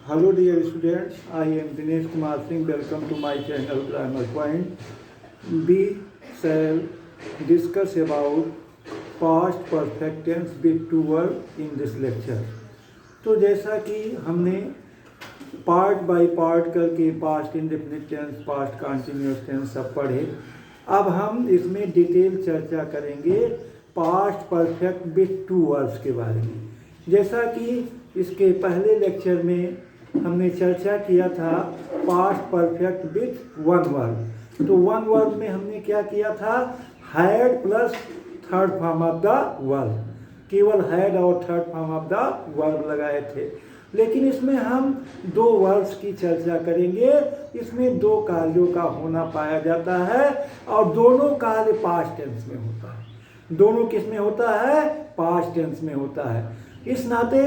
Hello dear students, I am Dinesh Kumar Singh. Welcome to my channel Grammar Point. We shall discuss about past perfect tense with two verb in this lecture. तो जैसा कि हमने part by part करके past indefinite tense, past continuous tense सब पढ़े, अब हम इसमें डिटेल चर्चा करेंगे past perfect with two verbs के बारे में। जैसा कि इसके पहले लेक्चर में हमने चर्चा किया था past perfect with one verb. तो वन वर्ब में हमने क्या किया था, had plus third form of the verb, केवल हैड और third form of the verb लगाए थे। लेकिन इसमें हम दो वर्ब्स की चर्चा करेंगे। इसमें दो कार्यों का होना पाया जाता है और दोनों कार्य पास्ट टेंस में होता है। दोनों किस में होता है, पास्ट टेंस में होता है। इस नाते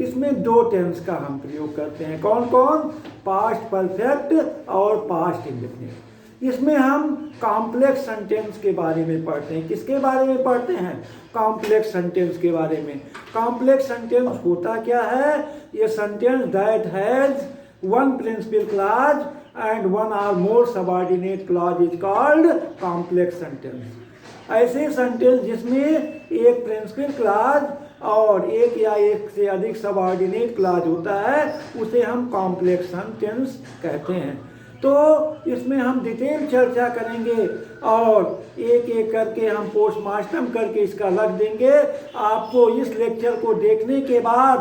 इसमें दो टेंस का हम प्रयोग करते हैं। कौन कौन, पास्ट परफेक्ट और पास्ट इंडेफिनिट। इसमें हम कॉम्प्लेक्स सेंटेंस के बारे में पढ़ते हैं। किसके बारे में पढ़ते हैं, कॉम्प्लेक्स सेंटेंस के बारे में। कॉम्प्लेक्स सेंटेंस होता क्या है, ये sentence that has one principal clause and one or more subordinate clause is called complex sentence. ऐसे सेंटेंस जिसमें एक प्रिंसिपल क्लॉज और एक या एक से अधिक सबऑर्डिनेट क्लॉज होता है उसे हम कॉम्प्लेक्स सेंटेंस कहते हैं। तो इसमें हम डिटेल चर्चा करेंगे और एक एक करके हम पोस्टमार्टम करके इसका लग देंगे। आपको इस लेक्चर को देखने के बाद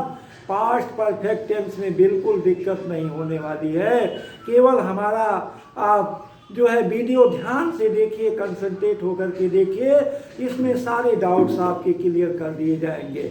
पास्ट परफेक्ट टेंस में बिल्कुल दिक्कत नहीं होने वाली है। केवल हमारा आप जो है वीडियो ध्यान से देखिए, कंसंट्रेट होकर के देखिए, इसमें सारे डाउट्स आपके क्लियर कर दिए जाएंगे।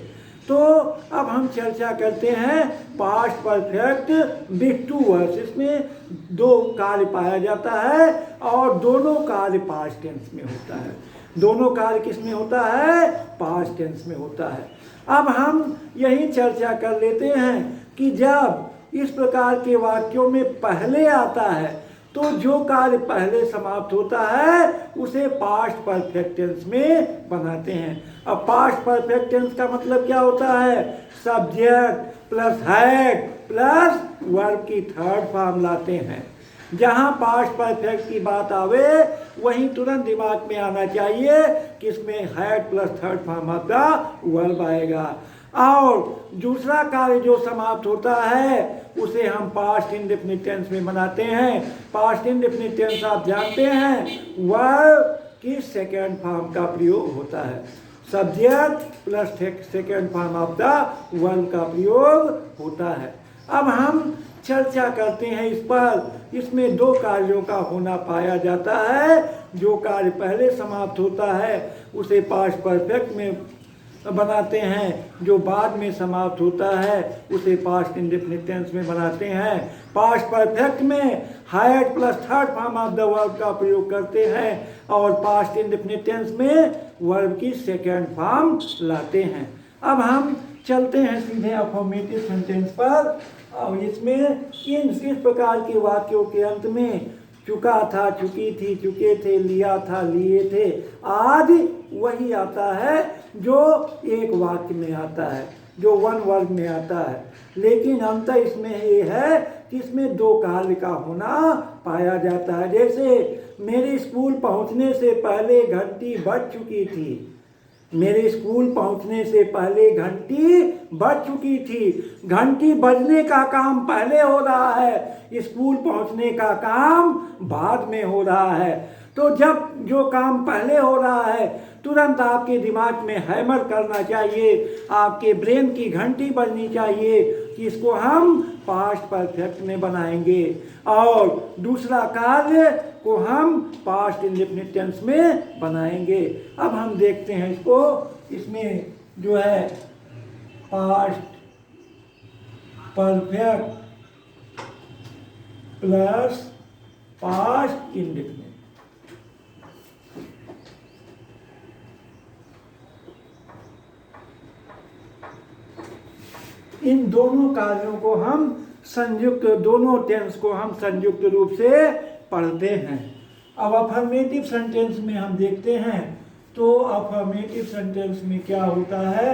तो अब हम चर्चा करते हैं past perfect with two verbs. इसमें दो कार्य पाया जाता है और दोनों कार्य पास्ट टेंस में होता है। दोनों कार्य किस में होता है, पास्ट टेंस में होता है। अब हम यही चर्चा कर लेते हैं कि जब इस प्रकार के वाक्यों में पहले आता है तो जो कार्य पहले समाप्त होता है उसे पास्ट परफेक्ट टेंस में बनाते हैं। अब पास्ट परफेक्ट टेंस का मतलब क्या होता है, subject plus had plus verb की थर्ड फॉर्म लाते हैं। जहां पास्ट परफेक्ट की बात आवे वहीं तुरंत दिमाग में आना चाहिए कि इसमें had plus third form of the verb आएगा। और दूसरा कार्य जो समाप्त होता है उसे हम पास्ट इंडेफिनिट टेंस में बनाते हैं। पास्ट इंडेफिनिट टेंस आप जानते हैं वर्ब की सेकेंड फॉर्म का प्रयोग होता है। Subject plus second form of the verb का प्रयोग होता है। अब हम चर्चा करते हैं इस पर। इसमें दो कार्यों का होना पाया जाता है। जो कार्य पहले समाप्त होता है उसे पास्ट परफेक्ट में बनाते हैं, जो बाद में समाप्त होता है उसे पास्ट इंडेफिनिट टेंस में बनाते हैं। पास्ट परफेक्ट में had plus third form of the verb का प्रयोग करते हैं और पास्ट इंडेफिनिट टेंस में वर्ब की सेकेंड फॉर्म लाते हैं। अब हम चलते हैं सीधे अफर्मेटिव सेंटेंस पर। और इसमें इस प्रकार के वाक्यों के अंत में चुका था, चुकी थी, चुके थे, लिया था, लिए थे आदि वही आता है जो एक वाक्य में आता है, जो वन वर्ब में आता है। लेकिन अंतर इसमें ये है कि इसमें दो कार्य का होना पाया जाता है। जैसे मेरे स्कूल पहुंचने से पहले घंटी बज चुकी थी। मेरे स्कूल पहुंचने से पहले घंटी बज चुकी थी। घंटी बजने का काम पहले हो रहा है, स्कूल पहुंचने का काम बाद में हो रहा है। तो जब जो काम पहले हो रहा है तुरंत आपके दिमाग में हैमर करना चाहिए, आपके ब्रेन की घंटी बजनी चाहिए कि इसको हम पास्ट परफेक्ट में बनाएंगे और दूसरा कार्य को हम पास्ट इंडेफिनिट टेंस में बनाएंगे। अब हम देखते हैं इसको। इसमें जो है past perfect plus past indefinite, इन दोनों कार्यों को हम संयुक्त, दोनों टेंस को हम संयुक्त रूप से पढ़ते हैं। अब अफर्मेटिव सेंटेंस में हम देखते हैं तो अफर्मेटिव सेंटेंस में क्या होता है,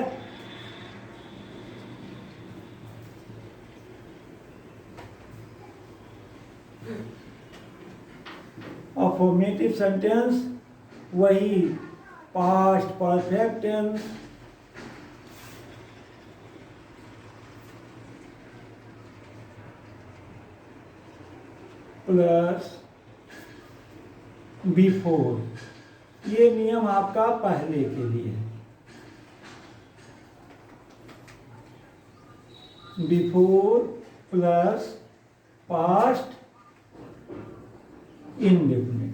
अफर्मेटिव सेंटेंस वही past perfect tense plus before. ये नियम आपका पहले के लिए है। Before plus past indefinite.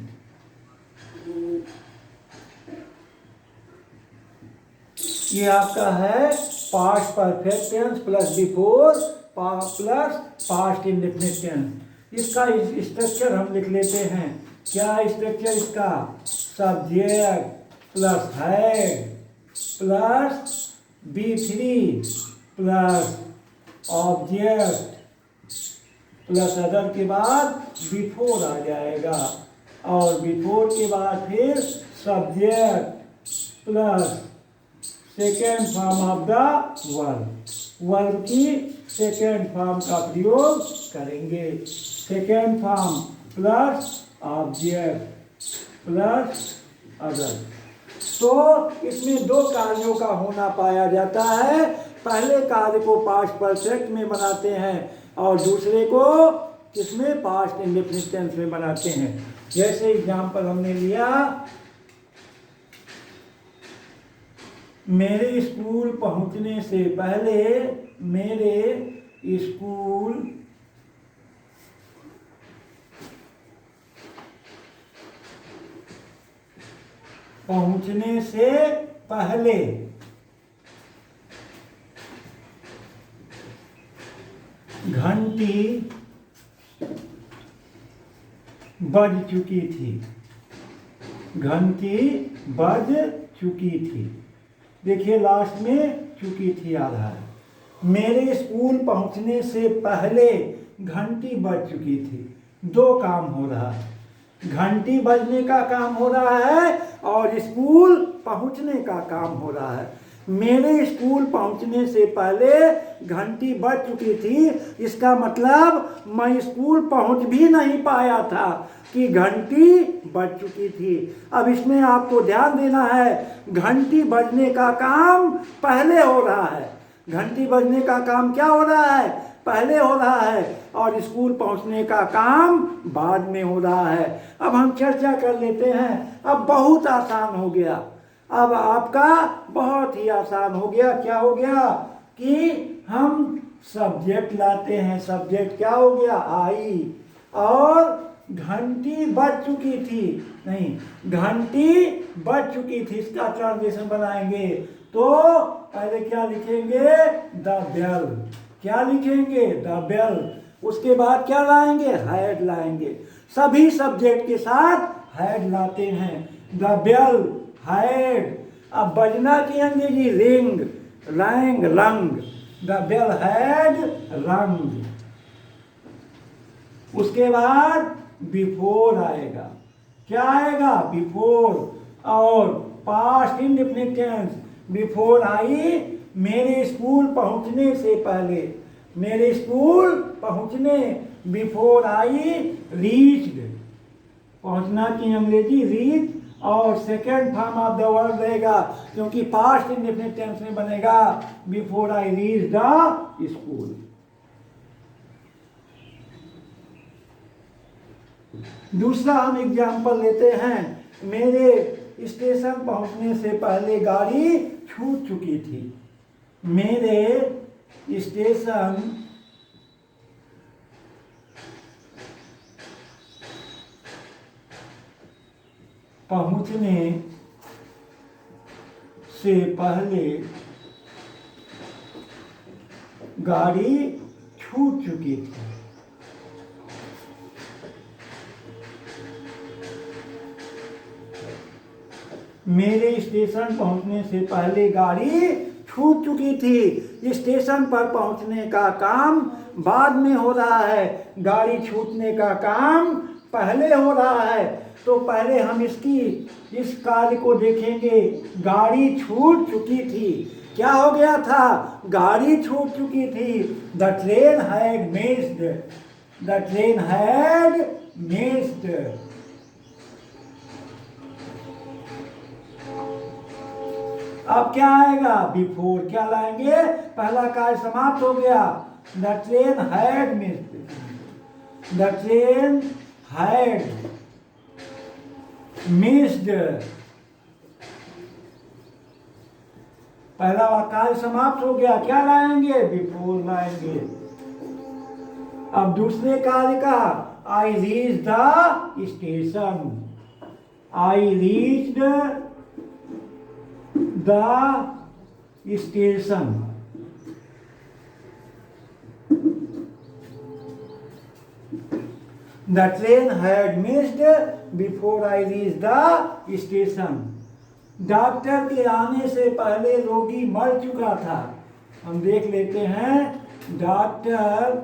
ये आपका है past perfect tense plus before plus past indefinite tense. इसका स्ट्रक्चर हम लिख लेते हैं। क्या स्ट्रक्चर इसका? Subject plus had plus B3 plus object plus other के बाद बिफोर आ जाएगा, और बिफोर के बाद फिर subject plus second form of the verb की सेकेंड फॉर्म का प्रयोग करेंगे। Second form plus object plus other. तो इसमें दो कार्यों का होना पाया जाता है। पहले कार्य को पास्ट परफेक्ट में बनाते हैं और दूसरे को किसमें? पास्ट इंडेफिनिट टेंस में बनाते हैं। जैसे एग्जाम्पल हमने लिया, मेरे स्कूल पहुंचने से पहले, मेरे स्कूल पहुंचने से पहले घंटी बज चुकी थी। घंटी बज चुकी थी। देखिए लास्ट में चुकी थी आ रहा है। मेरे स्कूल पहुंचने से पहले घंटी बज चुकी थी। दो काम हो रहा है, घंटी बजने का काम हो रहा है और स्कूल पहुंचने का काम हो रहा है। मेरे स्कूल पहुंचने से पहले घंटी बज चुकी थी, इसका मतलब मैं स्कूल पहुंच भी नहीं पाया था कि घंटी बज चुकी थी। अब इसमें आपको ध्यान देना है, घंटी बजने का काम पहले हो रहा है। घंटी बजने का काम क्या हो रहा है? पहले हो रहा है, और स्कूल पहुंचने का काम बाद में हो रहा है। अब हम चर्चा कर लेते हैं। अब बहुत आसान हो गया। अब आपका बहुत ही आसान हो गया। क्या हो गया कि हम सब्जेक्ट लाते हैं। सब्जेक्ट क्या हो गया? आई, और घंटी बज चुकी थी, नहीं, घंटी बज चुकी थी। इसका ट्रांसलेशन बनाएंगे तो पहले क्या लिखेंगे? The bell. क्या लिखेंगे? The bell. उसके बाद क्या लाएंगे? हैड लाएंगे। सभी सब्जेक्ट के साथ हैड लाते हैं। The bell, had. अब बजना की अंग्रेजी ring, rang, rung. The bell had rung. उसके बाद बिफोर आएगा। क्या आएगा? बिफोर। और past indefinite tense, before I मेरे स्कूल पहुंचने से पहले। मेरे स्कूल पहुंचने, बिफोर आई रीच्ड। पहुंचना की अंग्रेजी रीच, और second form of the verb रहेगा क्योंकि पास्ट इंडेफिनिट टेंस में बनेगा before I reach the school. दूसरा हम एग्जाम्पल लेते हैं। मेरे स्टेशन पहुंचने से पहले गाड़ी छूट चुकी थी। मेरे स्टेशन पहुंचने से पहले गाड़ी छूट चुकी थी। मेरे स्टेशन पहुंचने से पहले गाड़ी छूट चुकी थी। स्टेशन पर पहुंचने का काम बाद में हो रहा है, गाड़ी छूटने का काम पहले हो रहा है। तो पहले हम इस कार्य को देखेंगे। गाड़ी छूट चुकी थी। क्या हो गया था? गाड़ी छूट चुकी थी। The train had missed. The train had missed. अब क्या आएगा? बिफोर। क्या लाएंगे? पहला कार्य समाप्त हो गया। The train had missed. The train had missed. पहला कार्य समाप्त हो गया। क्या लाएंगे? बिफोर लाएंगे। अब दूसरे कार्य का, आई reach the station. I reached the station. The train had missed before I reach the station. Doctor के आने से पहले रोगी मर चुका था। हम देख लेते हैं, डॉक्टर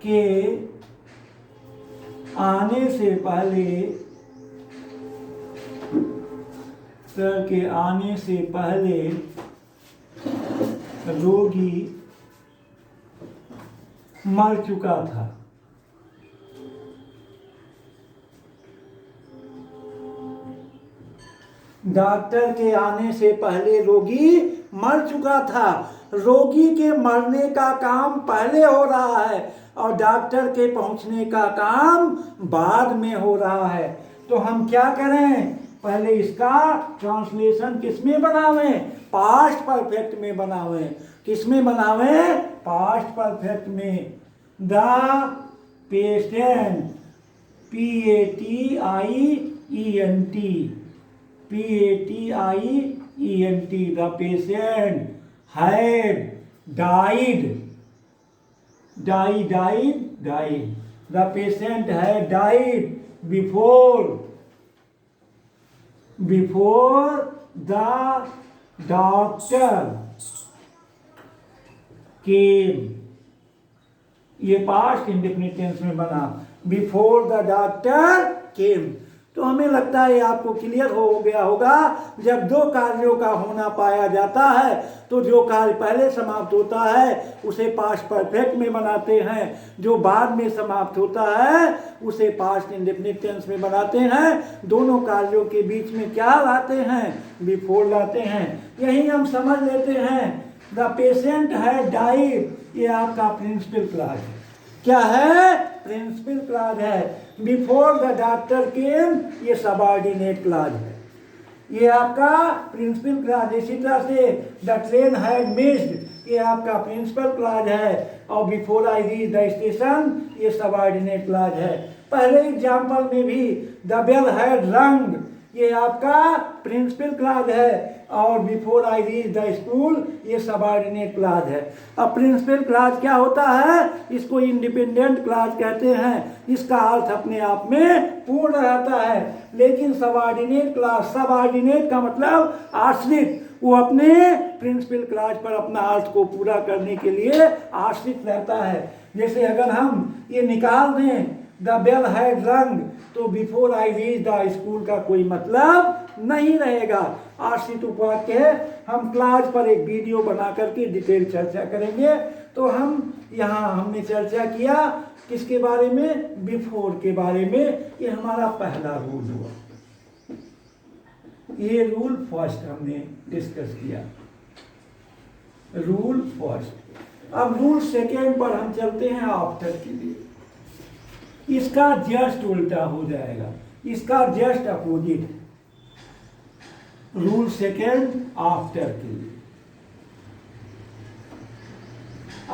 के आने से पहले, डॉक्टर के आने से पहले रोगी मर चुका था। डॉक्टर के आने से पहले रोगी मर चुका था। रोगी के मरने का काम पहले हो रहा है और डॉक्टर के पहुंचने का काम बाद में हो रहा है। तो हम क्या करें? पहले इसका ट्रांसलेशन किसमें बनावें? पास्ट परफेक्ट में बनावें। किसमें बनावें? पास्ट परफेक्ट में। The patient, P-A-T-I-E-N-T, the patient had died. Died. The patient had died before the doctor came. ये पास्ट इंडेफिनिट टेंस में बना। बिफोर द डॉक्टर केम। तो हमें लगता है आपको क्लियर हो गया होगा, जब दो कार्यों का होना पाया जाता है तो जो कार्य पहले समाप्त होता है उसे पास्ट परफेक्ट में बनाते हैं, जो बाद में समाप्त होता है उसे पास्ट इंडेफिनिट टेंस में बनाते हैं। दोनों कार्यों के बीच में क्या लाते हैं? बिफोर लाते हैं। यही हम समझ लेते हैं। द पेशेंट है डाइड, ये आपका प्रिंसिपल क्लॉज है। क्या है? प्रिंसिपल क्लॉज है। बिफोर द डॉक्टर केम, ये सबऑर्डिनेट क्लॉज है। ये आपका प्रिंसिपल क्लॉज। इसी तरह से द ट्रेन हैड मिस्ड, ये आपका प्रिंसिपल क्लॉज है। और before I reach the station, ये सबऑर्डिनेट क्लॉज है। पहले एग्जाम्पल में भी द बेल हैड रंग, ये आपका प्रिंसिपल क्लॉज है। और before I reach the school, ये सबऑर्डिनेट क्लॉज है। अब प्रिंसिपल क्लॉज क्या होता है? इसको इंडिपेंडेंट क्लॉज कहते हैं। इसका अर्थ अपने आप में पूर्ण रहता है। लेकिन सबऑर्डिनेट क्लॉज, सबऑर्डिनेट का मतलब आश्रित, वो अपने प्रिंसिपल क्लॉज पर अपना अर्थ को पूरा करने के लिए आश्रित रहता है। जैसे अगर हम ये निकाल दें द बेल हैड रंग, तो before I reach the school का कोई मतलब नहीं रहेगा। आश्रित उपवाक्य है। हम क्लास पर एक वीडियो बना करके डिटेल चर्चा करेंगे। तो हम यहाँ हमने चर्चा किया किसके बारे में? बिफोर के बारे में। ये हमारा पहला रूल हुआ। ये रूल फर्स्ट हमने डिस्कस किया, रूल फर्स्ट। अब रूल सेकेंड पर हम चलते हैं आफ्टर के लिए। इसका जस्ट उल्टा हो जाएगा, इसका just opposite. Rule second after के लिए।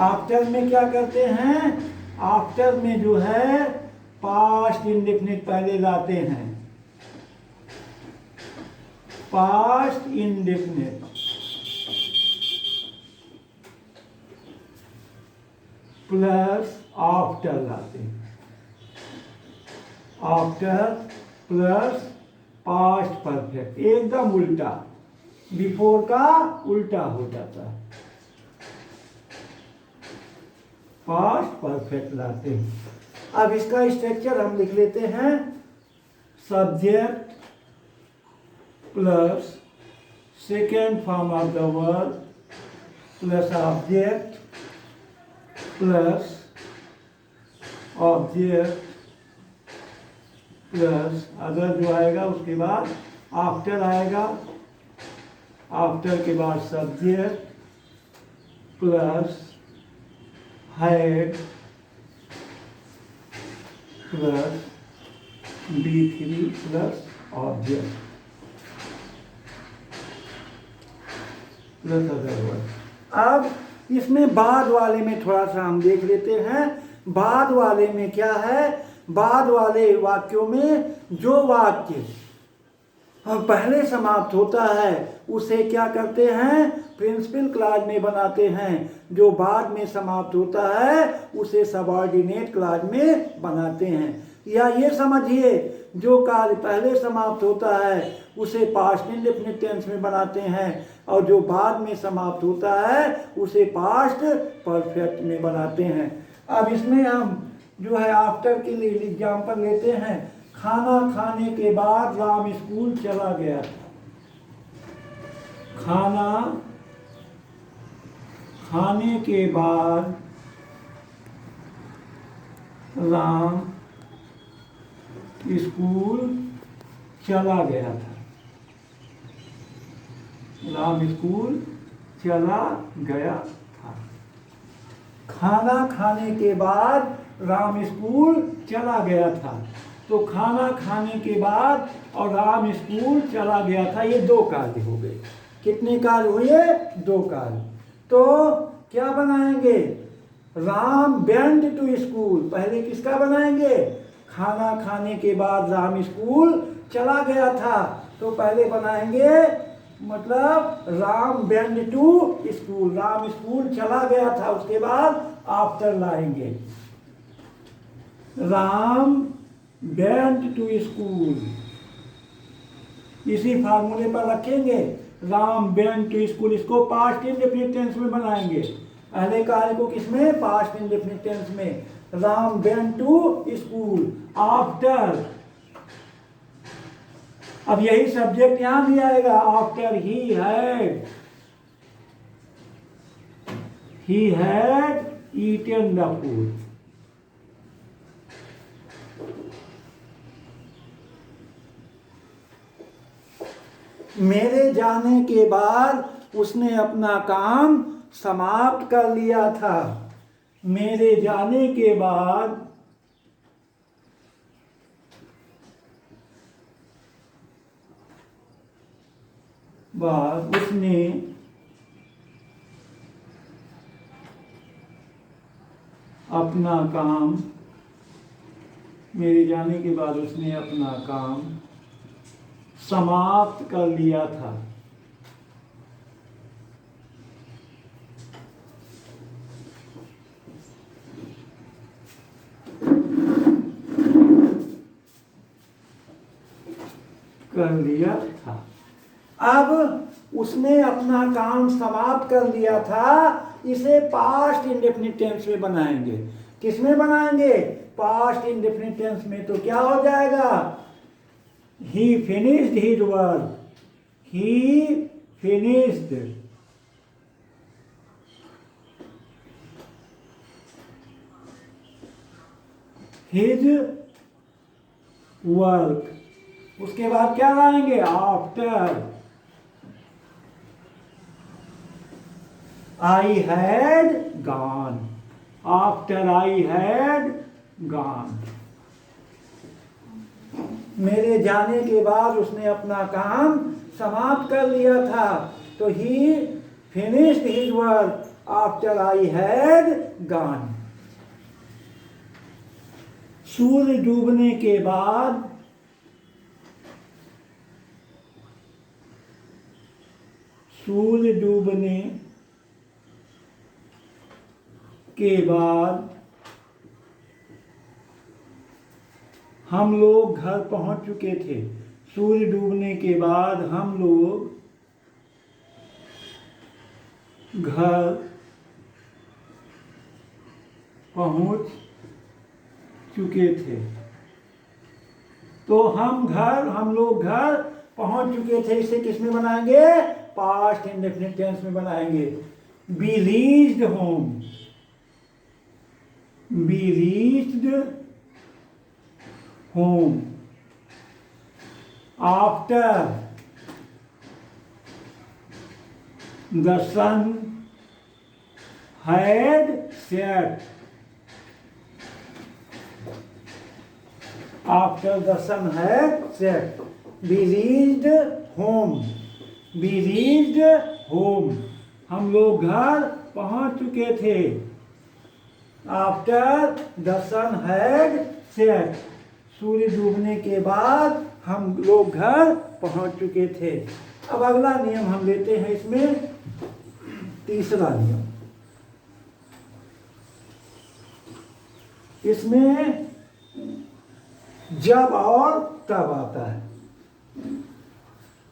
आफ्टर में क्या करते हैं? आफ्टर में जो है पास्ट इंडेफिनिट पहले लाते हैं। पास्ट इंडेफिनिट प्लस आफ्टर लाते हैं। आफ्टर प्लस पास्ट परफेक्ट, एकदम उल्टा। बिफोर का उल्टा हो जाता है। पास्ट परफेक्ट लाते हैं। अब इसका स्ट्रक्चर हम लिख लेते हैं। Subject plus second form of the verb plus object plus object plus अगर जो आएगा उसके बाद आफ्टर आएगा आफ्टर के बाद subject plus had plus B3 plus object plus other word. अब इसमें बाद वाले में थोड़ा सा हम देख लेते हैं। बाद वाले में क्या है, बाद वाले वाक्यों में जो वाक्य और पहले समाप्त होता है उसे क्या करते हैं, प्रिंसिपल क्लॉज में बनाते हैं। जो बाद में समाप्त होता है उसे सबऑर्डिनेट क्लॉज में बनाते हैं। या ये समझिए, जो कार्य पहले समाप्त होता है उसे पास्ट इंडेफिनिट टेंस में बनाते हैं और जो बाद में समाप्त होता है उसे पास्ट परफेक्ट में बनाते हैं। अब इसमें हम जो है आफ्टर के लिए एग्जाम्पल लेते हैं। खाना खाने के बाद राम स्कूल चला गया था। खाना खाने के बाद राम स्कूल चला गया था। राम स्कूल चला गया था। खाना खाने के बाद राम स्कूल चला गया था। तो खाना खाने के बाद और राम स्कूल चला गया था, ये दो कार्य हो गए। कितने कार्य हुए, दो कार्य। तो क्या बनाएंगे, राम वेंट टू स्कूल। पहले किसका बनाएंगे, खाना खाने के बाद राम स्कूल चला गया था, तो पहले बनाएंगे मतलब Ram went to school, Ram school चला गया था। उसके बाद आफ्टर लाएंगे राम वेंट टू स्कूल। इसी फार्मूले पर रखेंगे, राम वेंट टू स्कूल। इसको पास्ट इंडेफिनिट टेंस में बनाएंगे। पहले कार्य को किसमें, पास्ट इंडेफिनिट टेंस में। Ram went to school after, अब यही सब्जेक्ट यहां भी आएगा, after he had eaten the food. मेरे जाने के बाद उसने अपना काम समाप्त कर लिया था। मेरे जाने के बाद उसने अपना काम, मेरे जाने के बाद उसने अपना काम समाप्त कर लिया था। कर लिया था। अब उसने अपना काम समाप्त कर लिया था, इसे पास्ट इंडेफिनिट टेंस में बनाएंगे। किस में बनाएंगे, पास्ट इंडेफिनिट टेंस में। तो क्या हो जाएगा, he finished his work, he finished his work। उसके बाद क्या लाएंगे, after I had gone, after I had gone। मेरे जाने के बाद उसने अपना काम समाप्त कर लिया था, तो he finished his work after I had gone। सूर्य डूबने के बाद सूर्य डूबने के बाद हम लोग घर पहुंच चुके थे। सूर्य डूबने के बाद हम लोग घर पहुंच चुके थे। तो हम लोग घर पहुंच चुके थे, इसे किस में बनाएंगे, पास्ट इंडेफिनिट टेंस में बनाएंगे। Be reached home, be reached home after The sun had set. After the sun had set, we reached home. We reached home. हम लोग घर पहुंच चुके थे. After the sun had set, सूर्य डूबने के बाद हम लोग घर पहुंच चुके थे. अब अगला नियम हम लेते हैं इसमें, तीसरा नियम. इसमें जब और तब आता है.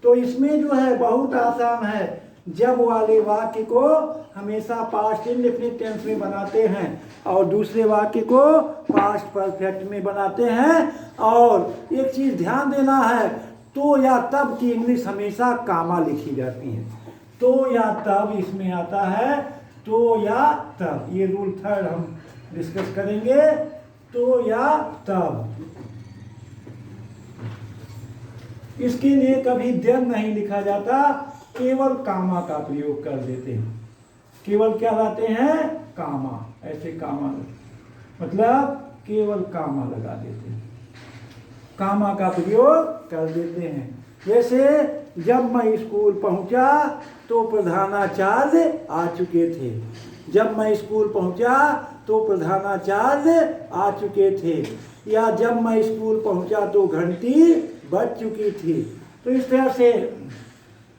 तो इसमें जो है बहुत आसान है. जब वाले वाक्य को हमेशा पास्ट इंडेफिनिट टेंस में बनाते हैं और दूसरे वाक्य को पास्ट परफेक्ट में बनाते हैं. और एक चीज ध्यान देना है, तो या तब की इंग्लिश हमेशा कामा लिखी जाती है. तो या तब इसमें आता है, तो या तब. ये रूल थर्ड हम डिस्कस करेंगे. तो या तब, इसके लिए कभी देन नहीं लिखा जाता, केवल कामा का प्रयोग कर देते हैं. केवल क्या लाते हैं? कामा. ऐसे कामा मतलब केवल कामा लगा देते हैं, कामा का प्रयोग कर देते हैं. जैसे जब मैं स्कूल पहुंचा तो प्रधानाचार्य आ चुके थे. जब मैं स्कूल पहुंचा तो प्रधानाचार्य आ चुके थे. या जब मैं स्कूल पहुंचा तो घंटी बज चुकी थी. तो इस तरह से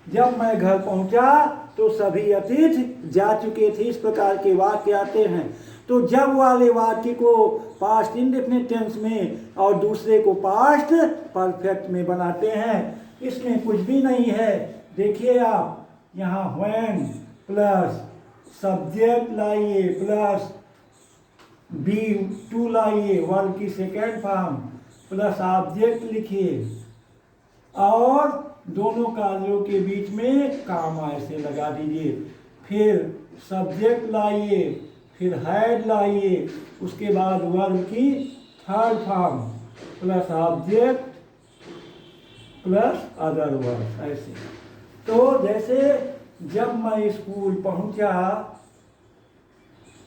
जब मैं घर पहुंचा तो सभी अतिथि जा चुके थे. इस प्रकार के वाक्य आते हैं. तो जब वाले वाक्य को पास्ट इंडेफिनिट टेंस में और दूसरे को पास्ट परफेक्ट में बनाते हैं. इसमें कुछ भी नहीं है. देखिए आप यहाँ व्हेन प्लस सब्जेक्ट लाइए प्लस बी टू लाइए, वर्ब की सेकेंड फॉर्म, प्लस ऑब्जेक्ट लिखिए और दोनों कार्यों के बीच में कामा ऐसे लगा दीजिए. फिर सब्जेक्ट लाइए, फिर हैड लाइए, उसके बाद वर्ब की third form plus object plus other verb ऐसे. तो जैसे जब मैं स्कूल पहुंचा,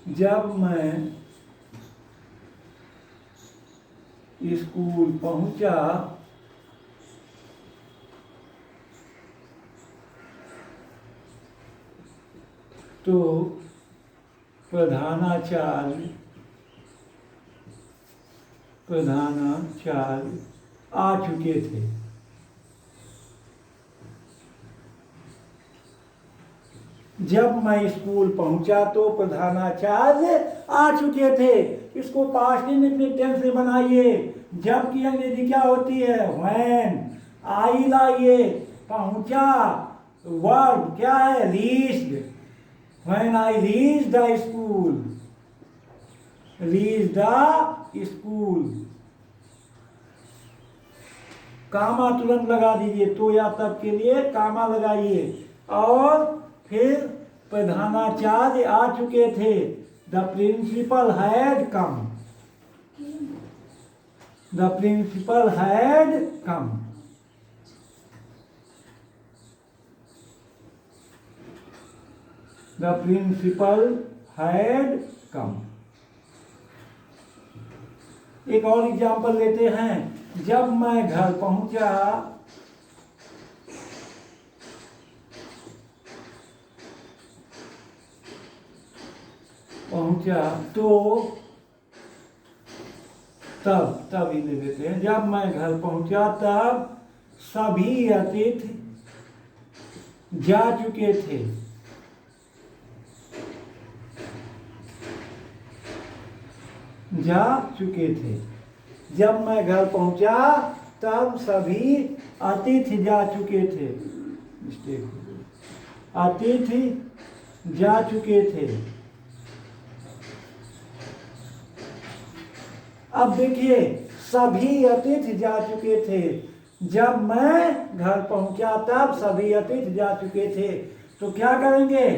जब मैं स्कूल पहुंचा तो प्रधानाचार्य आ चुके थे. जब मैं स्कूल पहुंचा तो प्रधानाचार्य आ चुके थे. इसको पास्ट इंडेफिनिट टेंस में बनाइए. जब की अंग्रेजी क्या होती है? व्हेन. आई लाइए, पहुंचा वर्ब क्या है? Reached. When I reach the school, reach the school. Comma तुरंत लगा दीजिए. तो या तब के लिए कामा लगाइए. और फिर प्रधानाचार्य आ चुके थे. The principal had come. The principal had come. The principal had come. एक और एग्जाम्पल लेते हैं. जब मैं घर पहुंचा तो तब ही ले लेते हैं. जब मैं घर पहुंचा तब सभी अतिथि जा चुके थे. जा चुके थे. जब मैं घर पहुंचा तब सभी अतिथि जा चुके थे. अतिथि जा चुके थे. अब देखिए सभी अतिथि जा चुके थे. जब मैं घर पहुंचा तब सभी अतिथि जा चुके थे. तो क्या करेंगे?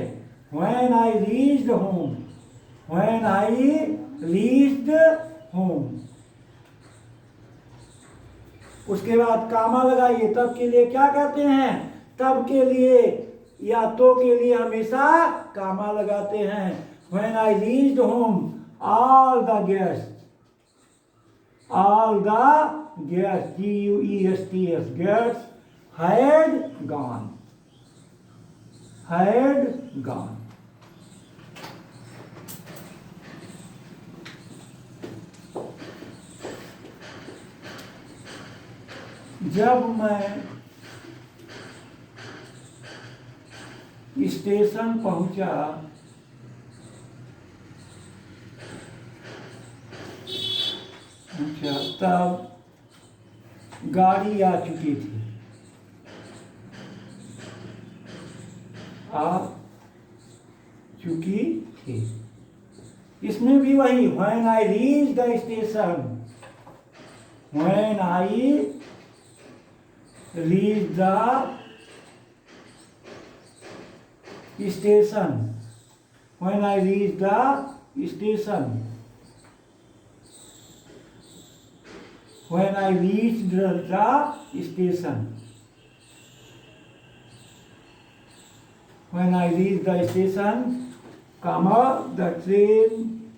When I reached home. When I reached home. उसके बाद कामा लगाइए. तब के लिए क्या कहते हैं? तब के लिए या तो के लिए हमेशा कामा लगाते हैं। When I reached home, all the guests, G-U-E-S-T-S, guests had gone. जब मैं स्टेशन पहुंचा, तब गाड़ी आ चुकी थी। इसमें भी वही when I reached the station, when I reached the station, when I reached the station, when I reached the station, when I reached the station, comma, the train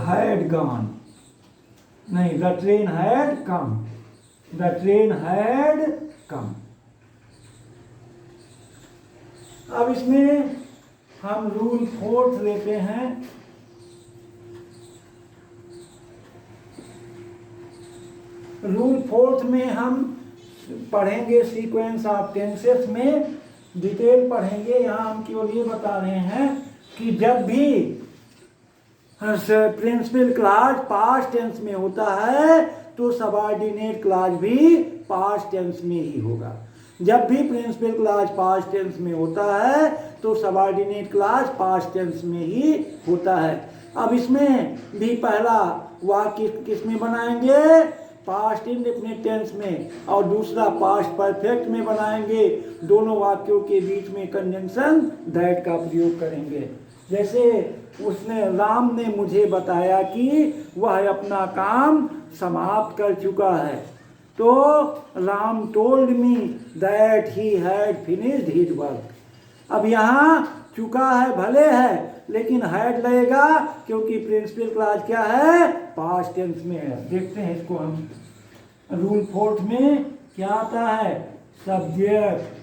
had gone. नहीं, the train had come. The train had come. अब इसमें हम rule 4 लेते हैं। Rule 4 में हम पढ़ेंगे sequence of tenses में, डिटेल पढ़ेंगे। यहाँ हम केवल ये बता रहे हैं कि जब भी प्रिंसिपल क्लॉज पास्ट टेंस में होता है तो सबऑर्डिनेट क्लॉज भी पास्ट टेंस में ही होगा। जब भी प्रिंसिपल क्लॉज पास्ट टेंस में होता है तो सबऑर्डिनेट क्लॉज पास्ट टेंस में ही होता है। अब इसमें भी पहला वाक्य किस में बनाएंगे? पास्ट इंडेफिनिट टेंस में, और दूसरा पास्ट परफेक्ट में बनाएंगे। दोनों वाक्यों के बीच में कंजंक्शन दैट का प्रयोग करेंगे। जैसे राम ने मुझे बताया कि वह अपना काम समाप्त कर चुका है, तो Ram told me that he had finished his work. अब यहाँ चुका है भले है, लेकिन हैड लगेगा क्योंकि प्रिंसिपल क्लॉज क्या है? पास्ट टेंस में है। देखते हैं इसको हम। रूल 4 में क्या आता है? सब्जेक्ट,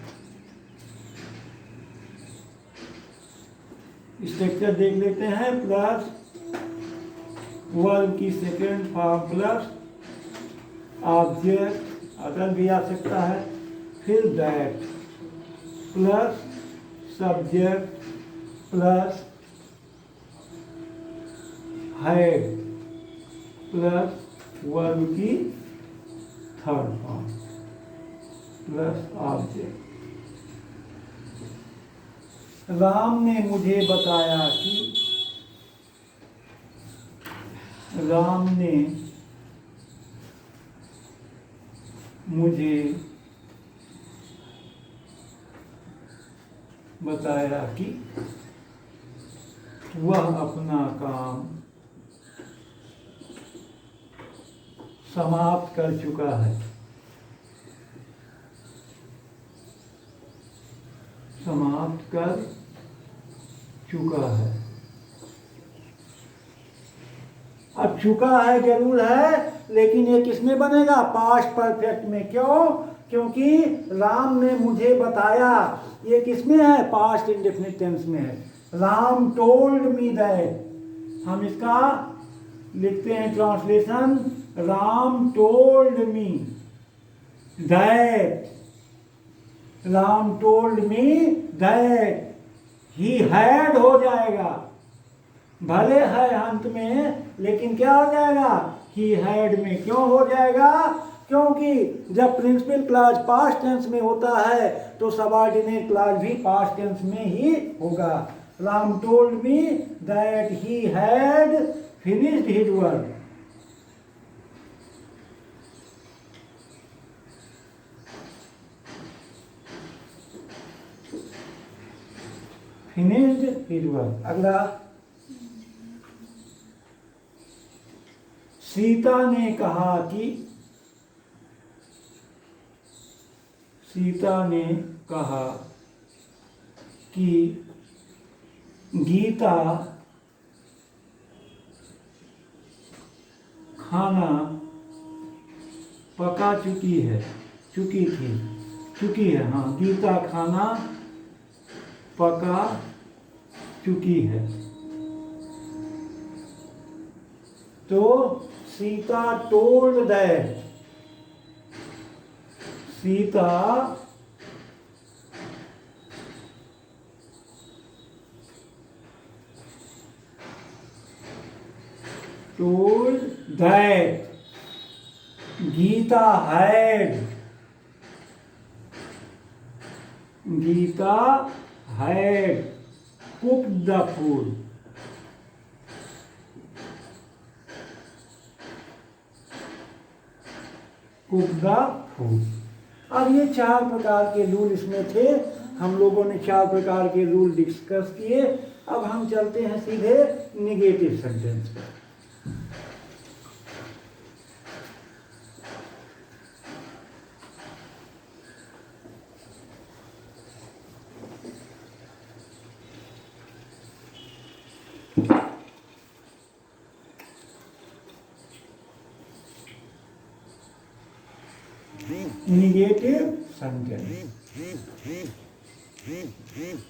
स्ट्रक्चर देख लेते हैं। प्लस वर्ब की second form plus object, other भी आ सकता है, फिर that plus subject plus had plus verb की third form plus object. Ram ने मुझे बताया कि, राम ने मुझे बताया कि वह अपना काम समाप्त कर चुका है। समाप्त कर चुका है। अब चुका है जरूर है, लेकिन ये किसमें बनेगा? पास्ट परफेक्ट में। क्यों? क्योंकि राम ने मुझे बताया, ये किसमें है? पास्ट इंडेफिनिट टेंस में है। राम टोल्ड मी दैट, हम इसका लिखते हैं translation, Ram told me that, Ram told me that he had हो जाएगा, भले है अंत में, लेकिन क्या हो जाएगा? ही हैड में। क्यों हो जाएगा? क्योंकि जब प्रिंसिपल क्लॉज पास्ट टेंस में होता है तो सबऑर्डिनेट क्लॉज भी पास्ट टेंस में ही होगा। Ram told me that he had finished his work. Finished his work. अगला, सीता ने कहा कि, सीता ने कहा कि गीता खाना पका चुकी है। हाँ, गीता खाना पका चुकी है। तो Sita told that, Sita told that Gita had cooked the food. अब ये 4 प्रकार के रूल इसमें थे। हम लोगों ने 4 प्रकार के रूल डिस्कस किए। अब हम चलते हैं सीधे निगेटिव सेंटेंस पर।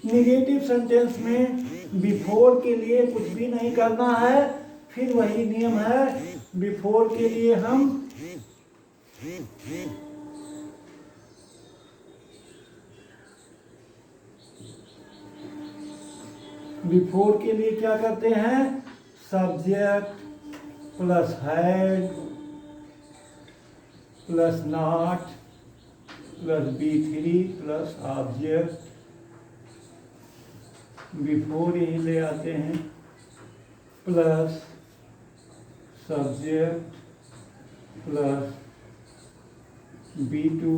निगेटिव सेंटेंस में बिफोर के लिए कुछ भी नहीं करना है। फिर वही नियम है, बिफोर के लिए हम क्या करते हैं? Subject plus had plus not plus B3 plus object, before यही ले आते हैं, plus subject plus B2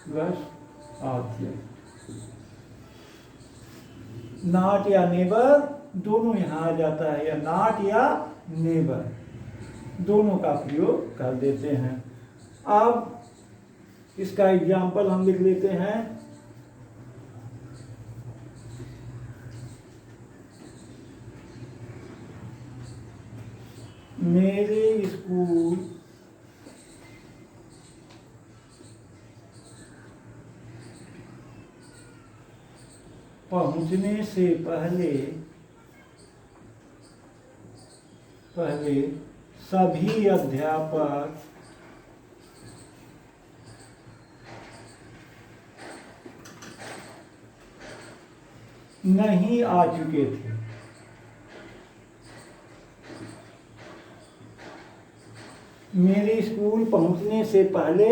plus object. Not या नेबर दोनों यहाँ आ जाता है, या नॉट या नेबर दोनों का प्रयोग कर देते हैं। अब इसका एग्जाम्पल हम लिख लेते हैं। मेरे स्कूल पहुंचने से पहले सभी अध्यापक नहीं आ चुके थे। मेरे स्कूल पहुंचने से पहले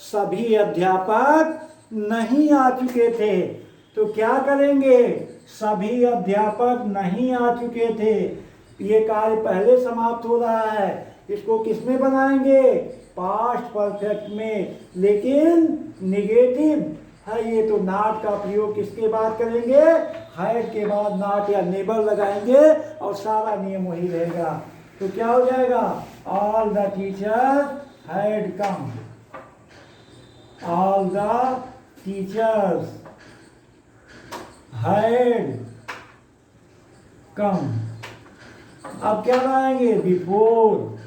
सभी अध्यापक नहीं आ चुके थे। तो क्या करेंगे? सभी अध्यापक नहीं आ चुके थे। ये कार्य पहले समाप्त हो रहा है, इसको किसमें बनाएंगे? पास्ट परफेक्ट में, लेकिन निगेटिव है ये, तो नॉट का प्रयोग किसके बाद करेंगे? हैड के बाद नॉट या नेबर लगाएंगे और सारा नियम वही रहेगा। तो क्या हो जाएगा? All the teachers had come, all the teachers had come. अब क्या लाएंगे? Before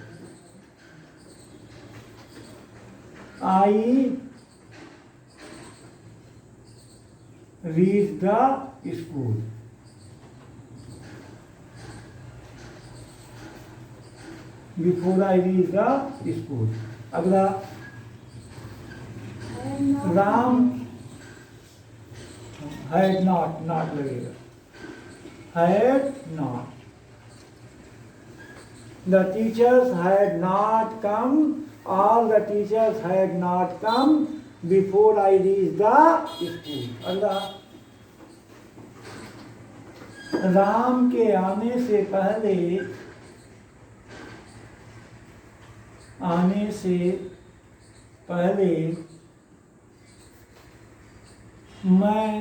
I reach the school. Before I reach the school. अगला राम हैड नॉट, नॉट लगेगा, had not. The teachers had not come, all the teachers had not come before I reached the school. अगला राम के आने से पहले मैं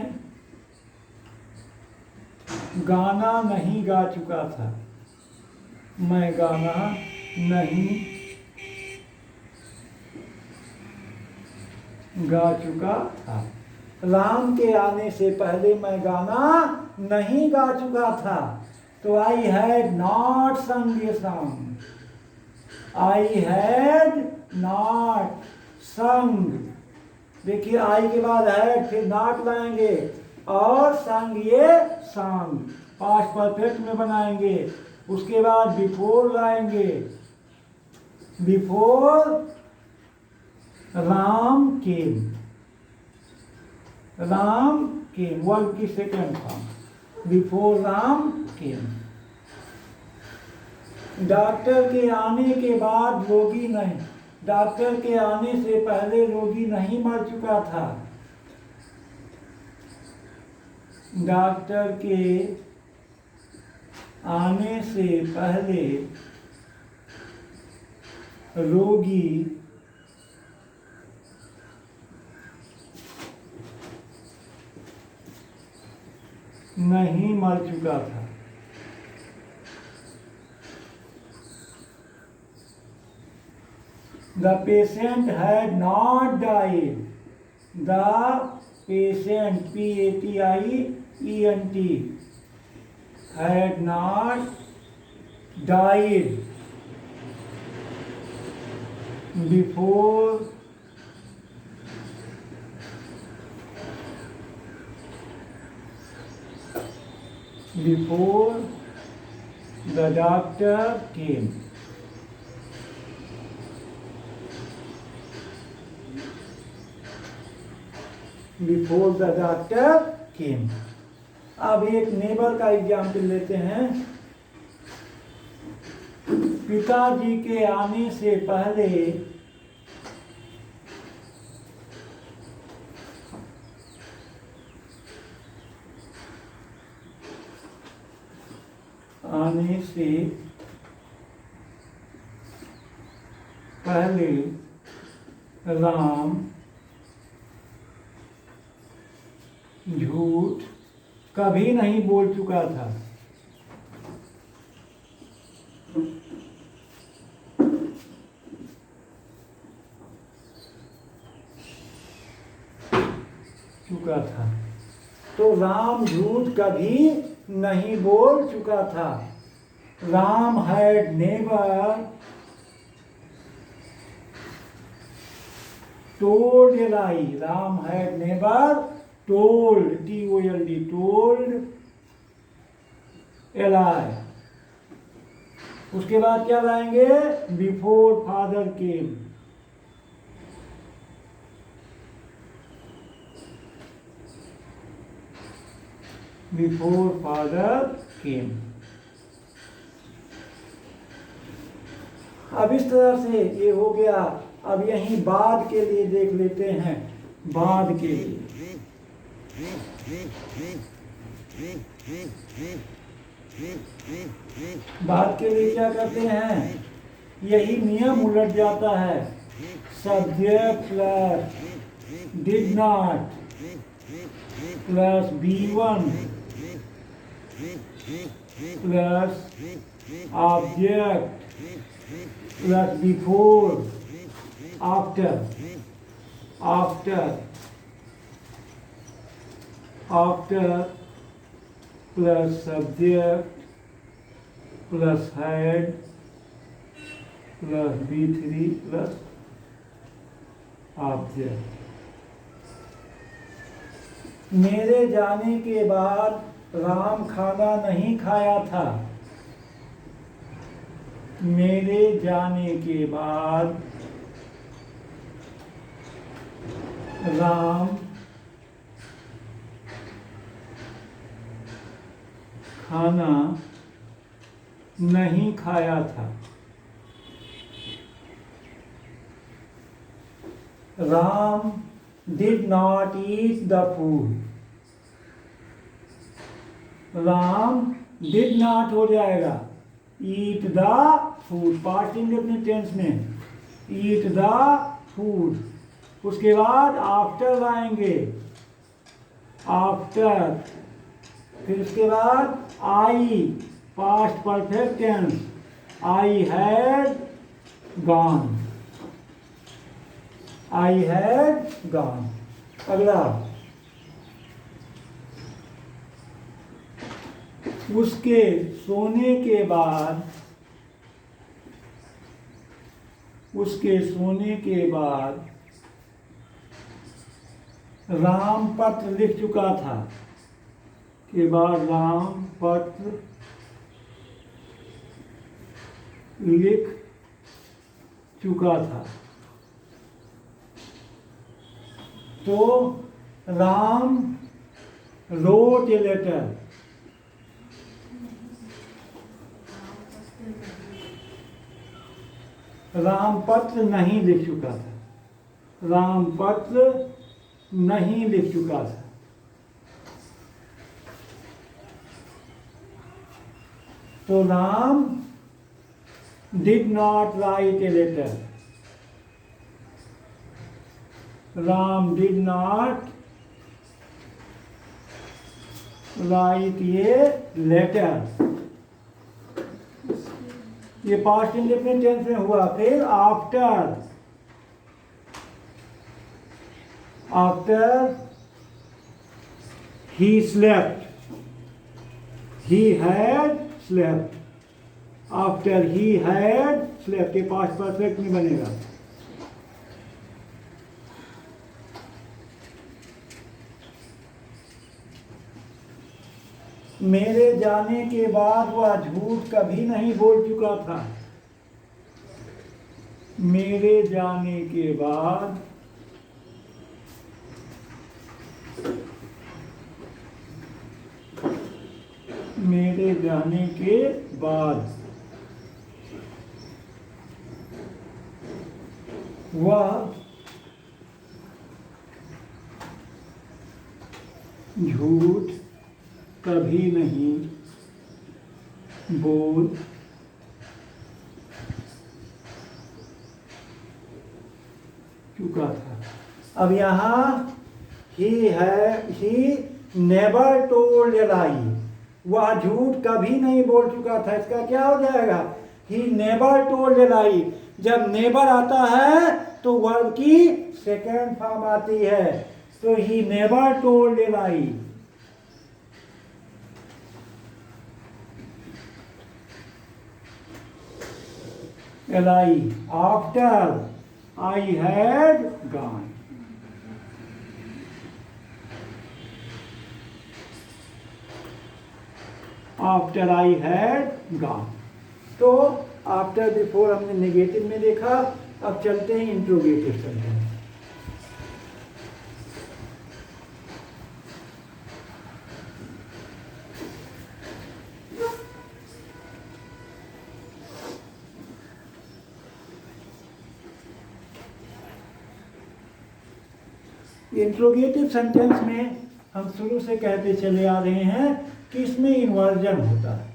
गाना नहीं गा चुका था। मैं गाना नहीं गा चुका था। राम के आने से पहले मैं गाना नहीं गा चुका था। तो आई हैड नॉट संग ये सॉन्ग, आई हैड नॉट संग। देखिए आई के बाद हैड फिर नॉट लाएंगे और संग ये सॉन्ग पास्ट परफेक्ट में बनाएंगे। उसके बाद बिफोर लाएंगे, बिफोर राम केम, राम केम वर्ब की सेकेंड फॉर्म, बिफोर राम केम। डॉक्टर के आने के बाद रोगी नहीं, डॉक्टर के आने से पहले रोगी नहीं मर चुका था। डॉक्टर के आने से पहले रोगी नहीं मर चुका था। The patient had not died. The patient, P-A-T-I-E-N-T, had not died before the doctor came. Before the doctor came. अब एक नेबर का एग्जाम्पल लेते हैं। पिताजी के आने से पहले राम झूठ कभी नहीं बोल चुका था। तो राम झूठ कभी नहीं बोल चुका था। Ram had never told A lie, Ram had never told, T-O-L-D, told a lie। उसके बाद क्या लाएंगे? Before father came, before father came। अब इस तरह से ये हो गया। अब यहीं बाद के लिए देख लेते हैं। बाद के लिए बाद के लिए क्या करते हैं? यही नियम उलट जाता है। Subject plus did not plus B1 plus object plus before after plus subject plus had plus B3 plus object। मेरे जाने के बाद राम खाना नहीं खाया था। मेरे जाने के बाद राम खाना नहीं खाया था। Ram did not eat the food। Ram did not हो जाएगा eat the food, past indefinite tense में eat the food। उसके बाद आफ्टर आएंगे, आफ्टर। फिर उसके बाद I, past perfect tense, I had gone, I had gone. अगला उसके सोने के बाद राम पत्र लिख चुका था, राम पत्र लिख चुका था। तो Ram wrote a letter, Ram पत्र नहीं लिख चुका था, राम पत्र नहीं लिख चुका था। तो Ram did not write a letter, Ram did not write a letter। ये पास्ट इंडेफिनिट टेंस में हुआ। फिर after he slept, he had slept, after he had slept, ये पास्ट परफेक्ट में बनेगा। मेरे जाने के बाद वह झूठ कभी नहीं बोल चुका था, मेरे जाने के बाद वह झूठ कभी नहीं बोल चुका था। अब यहाँ he never told a lie, वह झूठ कभी नहीं बोल चुका था। इसका क्या हो जाएगा? he never told a lie। जब never आता है तो वर्ब की सेकेंड फॉर्म आती है, तो he never told a lie। after I had gone, after I had gone। तो आफ्टर बिफोर हमने नेगेटिव में देखा। अब चलते हैं इंट्रोगेटिव सेंटेंस। इंट्रोगेटिव सेंटेंस में हम शुरू से कहते चले आ रहे हैं कि इसमें इन्वर्जन होता है।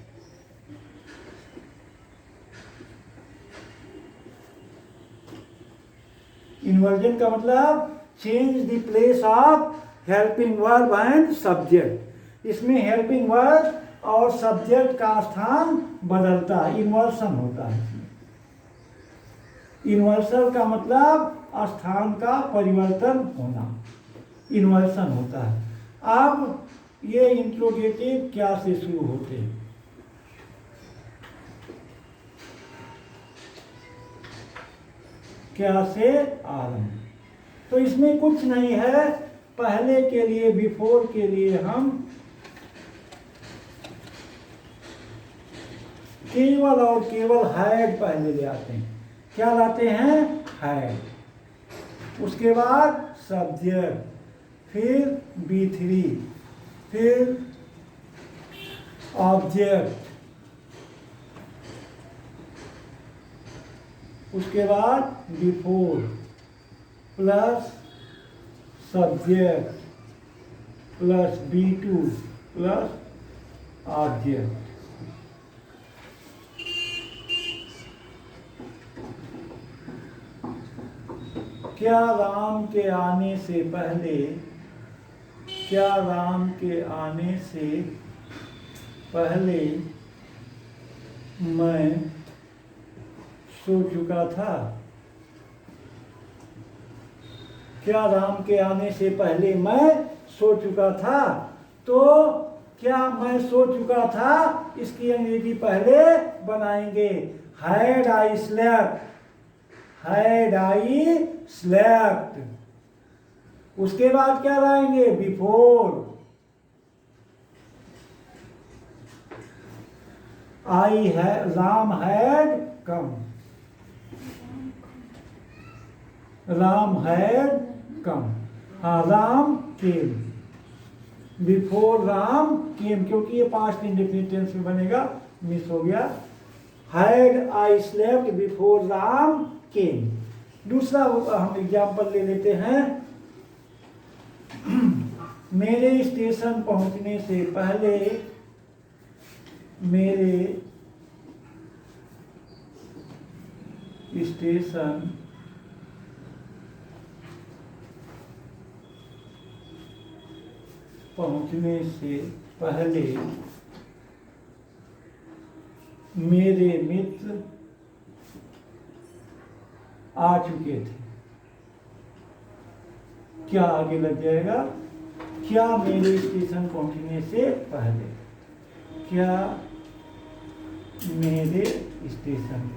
इन्वर्जन का मतलब change the place of helping verb and subject. इसमें हेल्पिंग वर्ब और सब्जेक्ट का स्थान बदलता है, इन्वर्सन होता है। इन्वर्सल का मतलब स्थान का परिवर्तन होना, इन्वर्सन होता है। अब ये इंट्रोगेटिव क्या से शुरू होते हैं? क्या से आरंभ। तो इसमें कुछ नहीं है, पहले के लिए बिफोर के लिए हम केवल और केवल हैड पहले ले आते हैं। क्या लाते हैं? हैड। उसके बाद सब्जेक्ट, फिर B3, फिर ऑब्जेक्ट, उसके बाद before plus subject plus B2 plus object. क्या राम के आने से पहले, क्या राम के आने से पहले मैं सो चुका था? क्या राम के आने से पहले मैं सो चुका था? तो क्या मैं सो चुका था, इसकी अंग्रेजी पहले बनाएंगे। Had I slept, had I slept. उसके बाद क्या लाएंगे, before. Ram had come, Ram had come. हाँ, राम केम, बिफोर राम केम, क्योंकि ये पास्ट इंडेफिनिट टेंस में बनेगा, मिस हो गया। Had I slept before Ram came. दूसरा हम एग्जाम्पल ले लेते हैं। मेरे स्टेशन पहुंचने से पहले मेरे स्टेशन पहुंचने से पहले मेरे मित्र आ चुके थे। क्या आगे लग जाएगा, क्या मेरे स्टेशन पहुंचने से पहले, क्या मेरे स्टेशन,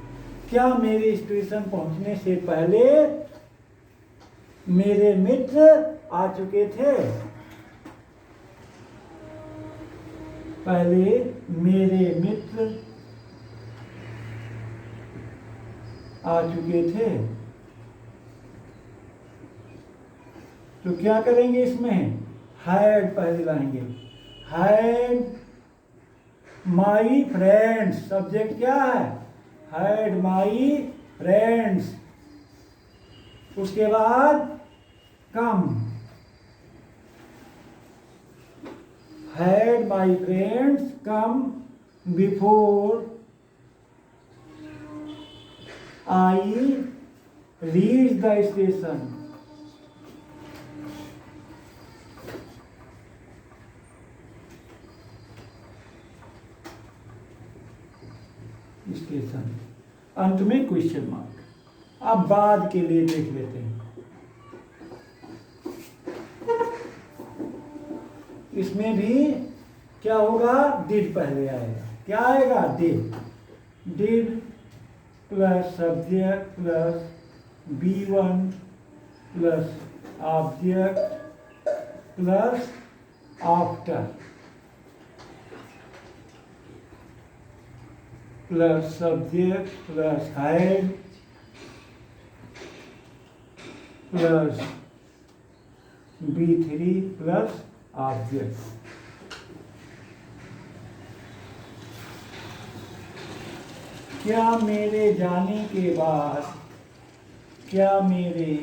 क्या मेरे स्टेशन पहुंचने से पहले मेरे मित्र आ चुके थे। पहले मेरे मित्र आ चुके थे, तो क्या करेंगे इसमें, हैड पहले लाएंगे। हैड माई फ्रेंड्स, सब्जेक्ट क्या है, हैड माई फ्रेंड्स। उसके बाद come, had my friends come before I reach the station. Station, अंत में क्वेश्चन मार्क। अब बाद के लिए देख लेते हैं। इसमें भी क्या होगा, डिड पहले आएगा। क्या आएगा, did. Did plus subject plus B1 plus object plus after plus subject plus had plus B3 plus object. क्या मेरे जाने के बाद, क्या मेरे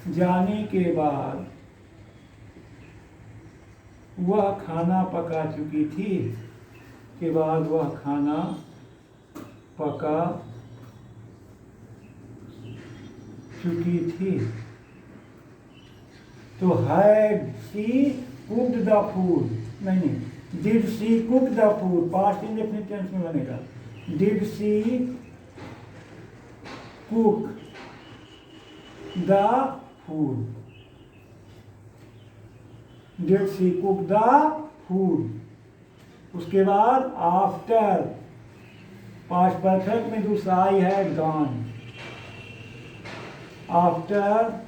जाने के बाद वह खाना पका चुकी थी, के बाद वह खाना पका चुकी थी। तो had she cooked the food, नहीं, did she cook the food, past indefinite tense में बनेगा। Did she cook the food, did she cook the food. उसके बाद आफ्टर, पास्ट परफेक्ट में दूसरा, I had gone. After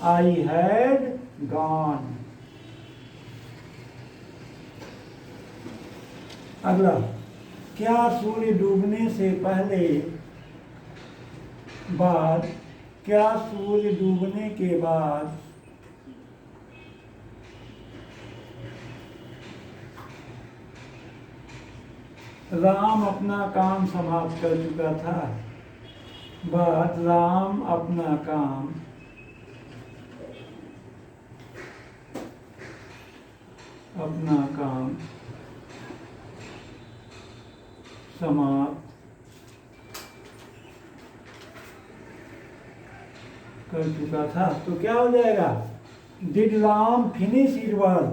I had gone. अगला, क्या सूर्य डूबने से पहले, बाद, क्या सूर्य डूबने के बाद राम अपना काम समाप्त कर चुका था। बाद, राम अपना काम समाप्त कर चुका था। तो क्या हो जाएगा, did Ram finish his work.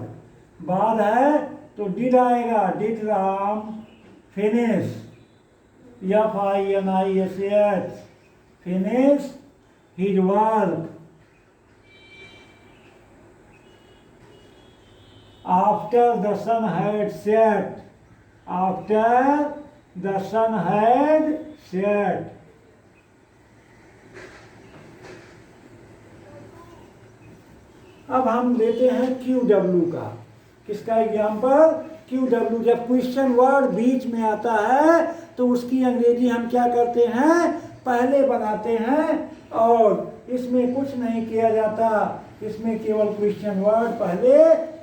बाद है तो डिड आएगा, did Ram finish, FINISH, finish his work. After the sun had set, after the sun had set. अब हम लेते हैं क्यू डब्ल्यू का। किसका एग्जाम्पल? Q W. जब क्वेश्चन वर्ड बीच में आता है तो उसकी अंग्रेजी हम क्या करते हैं? पहले बनाते हैं, और इसमें कुछ नहीं किया जाता, इसमें केवल क्वेश्चन वर्ड पहले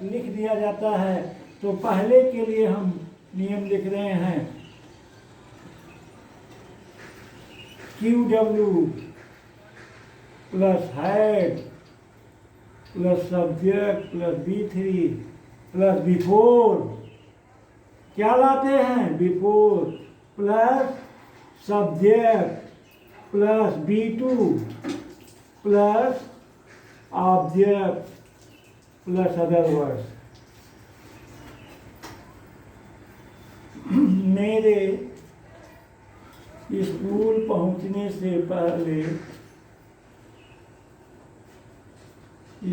लिख दिया जाता है। तो पहले के लिए हम नियम लिख रहे हैं, Q W plus had plus subject plus B3 plus before. क्या लाते हैं? Before plus subject plus B2 plus object plus other words. मेरे स्कूल पहुंचने से पहले,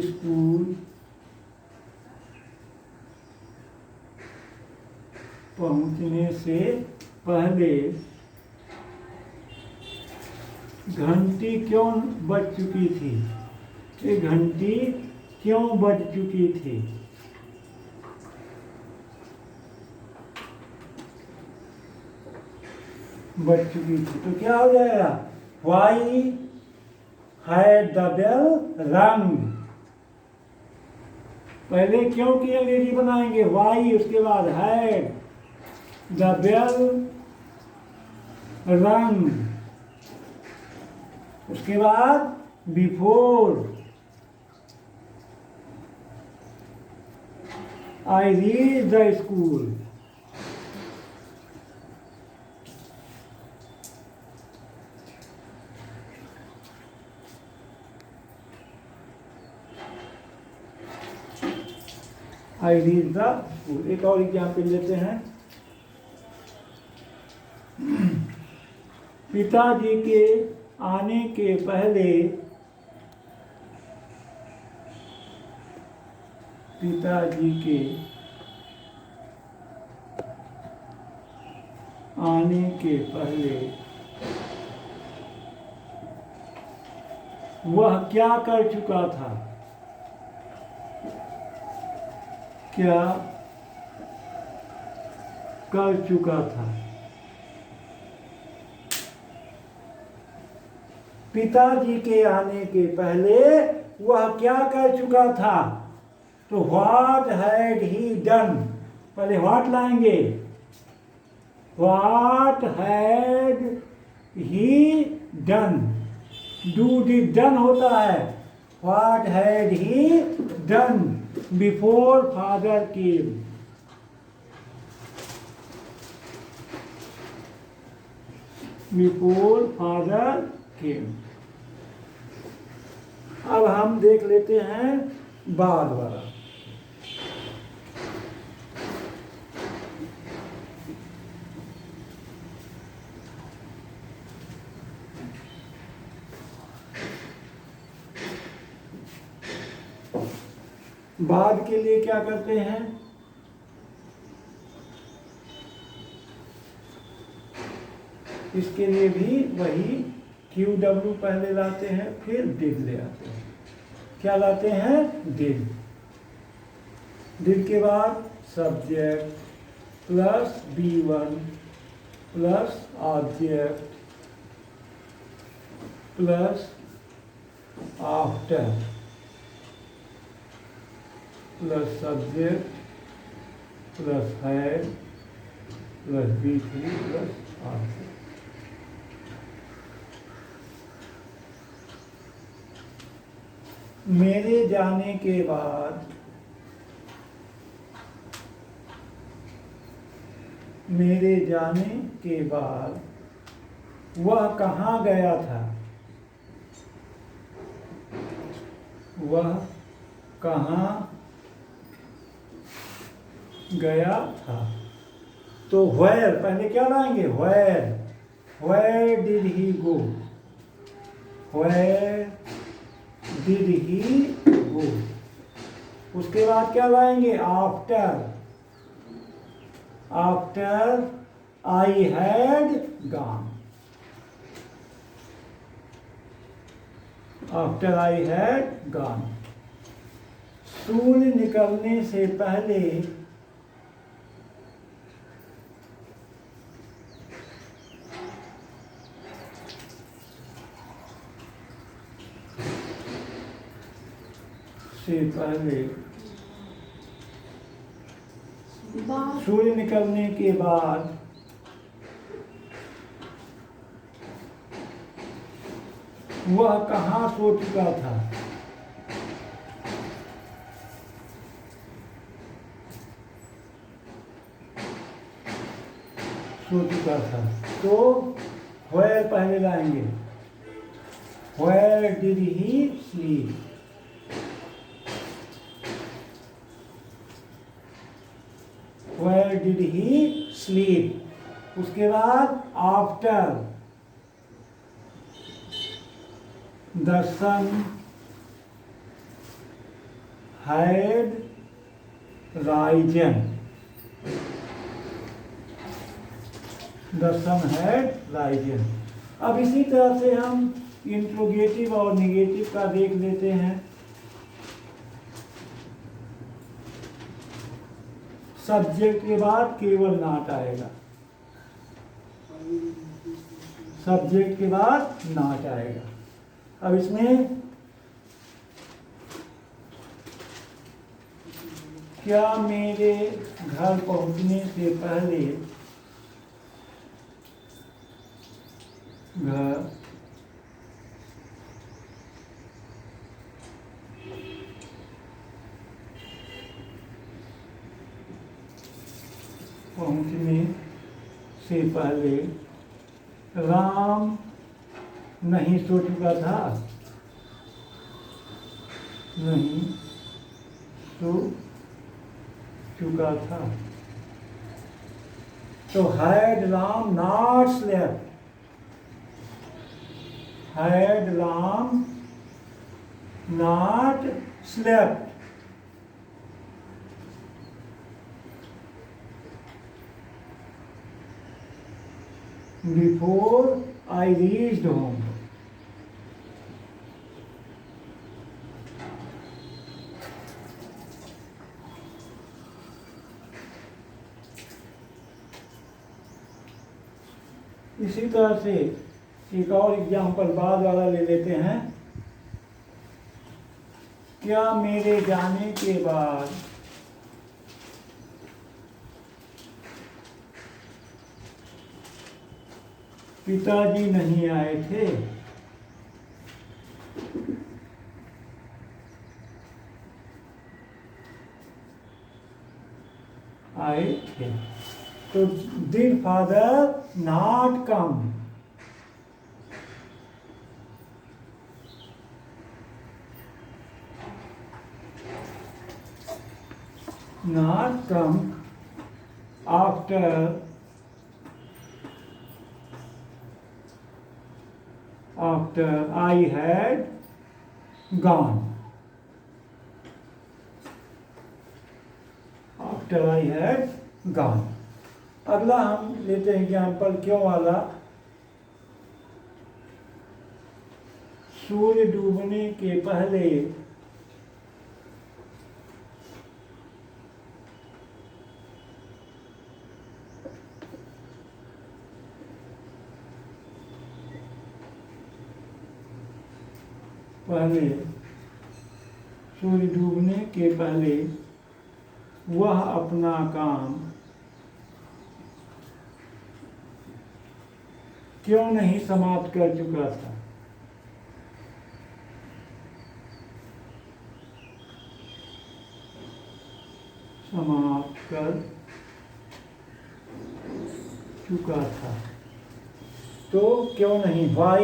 स्कूल पहुंचने से पहले घंटी क्यों बज चुकी थी? ये घंटी क्यों बज चुकी थी? बज चुकी थी तो क्या हो जाएगा? Why had the bell rung? पहले क्यों की अंग्रेजी बनाएंगे वाई, उसके बाद हैड, द बेल रंग, उसके बाद before, I reach the school. I reach the school. एक और एग्जाम्पल लेते हैं। पिताजी के आने के पहले, पिताजी के आने के पहले वह क्या कर चुका था? क्या कर चुका था? पिताजी के आने के पहले वह क्या कर चुका था? तो व्हाट हैड ही डन? पहले व्हाट लाएंगे, what had he done. Do did done होता है। What had he done before father came. Before father came. अब हम देख लेते हैं बाद वाला। बाद के लिए क्या करते हैं? इसके लिए भी वही क्यू डब्ल्यू पहले लाते हैं, फिर डिड ले आते हैं। क्या लाते हैं? डिड। डिड के बाद subject plus B1 plus object plus after plus subject plus had plus B3 plus object. मेरे जाने के बाद, मेरे जाने के बाद वह कहाँ गया था? वह कहाँ गया था? तो व्हेयर पहले क्या लाएंगे? Where. Where did he go? Where did he go? उसके बाद क्या लाएंगे? After, after I had gone, after I had gone. सूर्य निकलने से पहले सूर्य निकलने के बाद वह कहाँ सो चुका था? सो चुका था। तो where पहले लाएंगे। Where did he sleep? Where did he sleep? उसके बाद after the sun had risen, the sun had risen। अब इसी तरह से हम इंट्रोगेटिव और निगेटिव का देख लेते हैं। सब्जेक्ट के बाद केवल नॉट आएगा, सब्जेक्ट के बाद नॉट आएगा। अब इसमें क्या मेरे घर पहुंचने से पहले घर पहुंचने से पहले राम नहीं सो चुका था? नहीं सो चुका था। तो had Ram not slept, had Ram not slept, before I reached home। इसी तरह से एक और एग्जाम्पल बाद वाला ले लेते हैं। क्या मेरे जाने के बाद पिताजी नहीं आए थे? आए थे। तो did father not come? Not come after I had gone, after I had gone। अगला हम लेते हैं एग्जाम्पल क्यों वाला। सूर्य डूबने के पहले सूर्य डूबने के पहले वह अपना काम क्यों नहीं समाप्त कर चुका था? समाप्त कर चुका था। तो क्यों नहीं? Why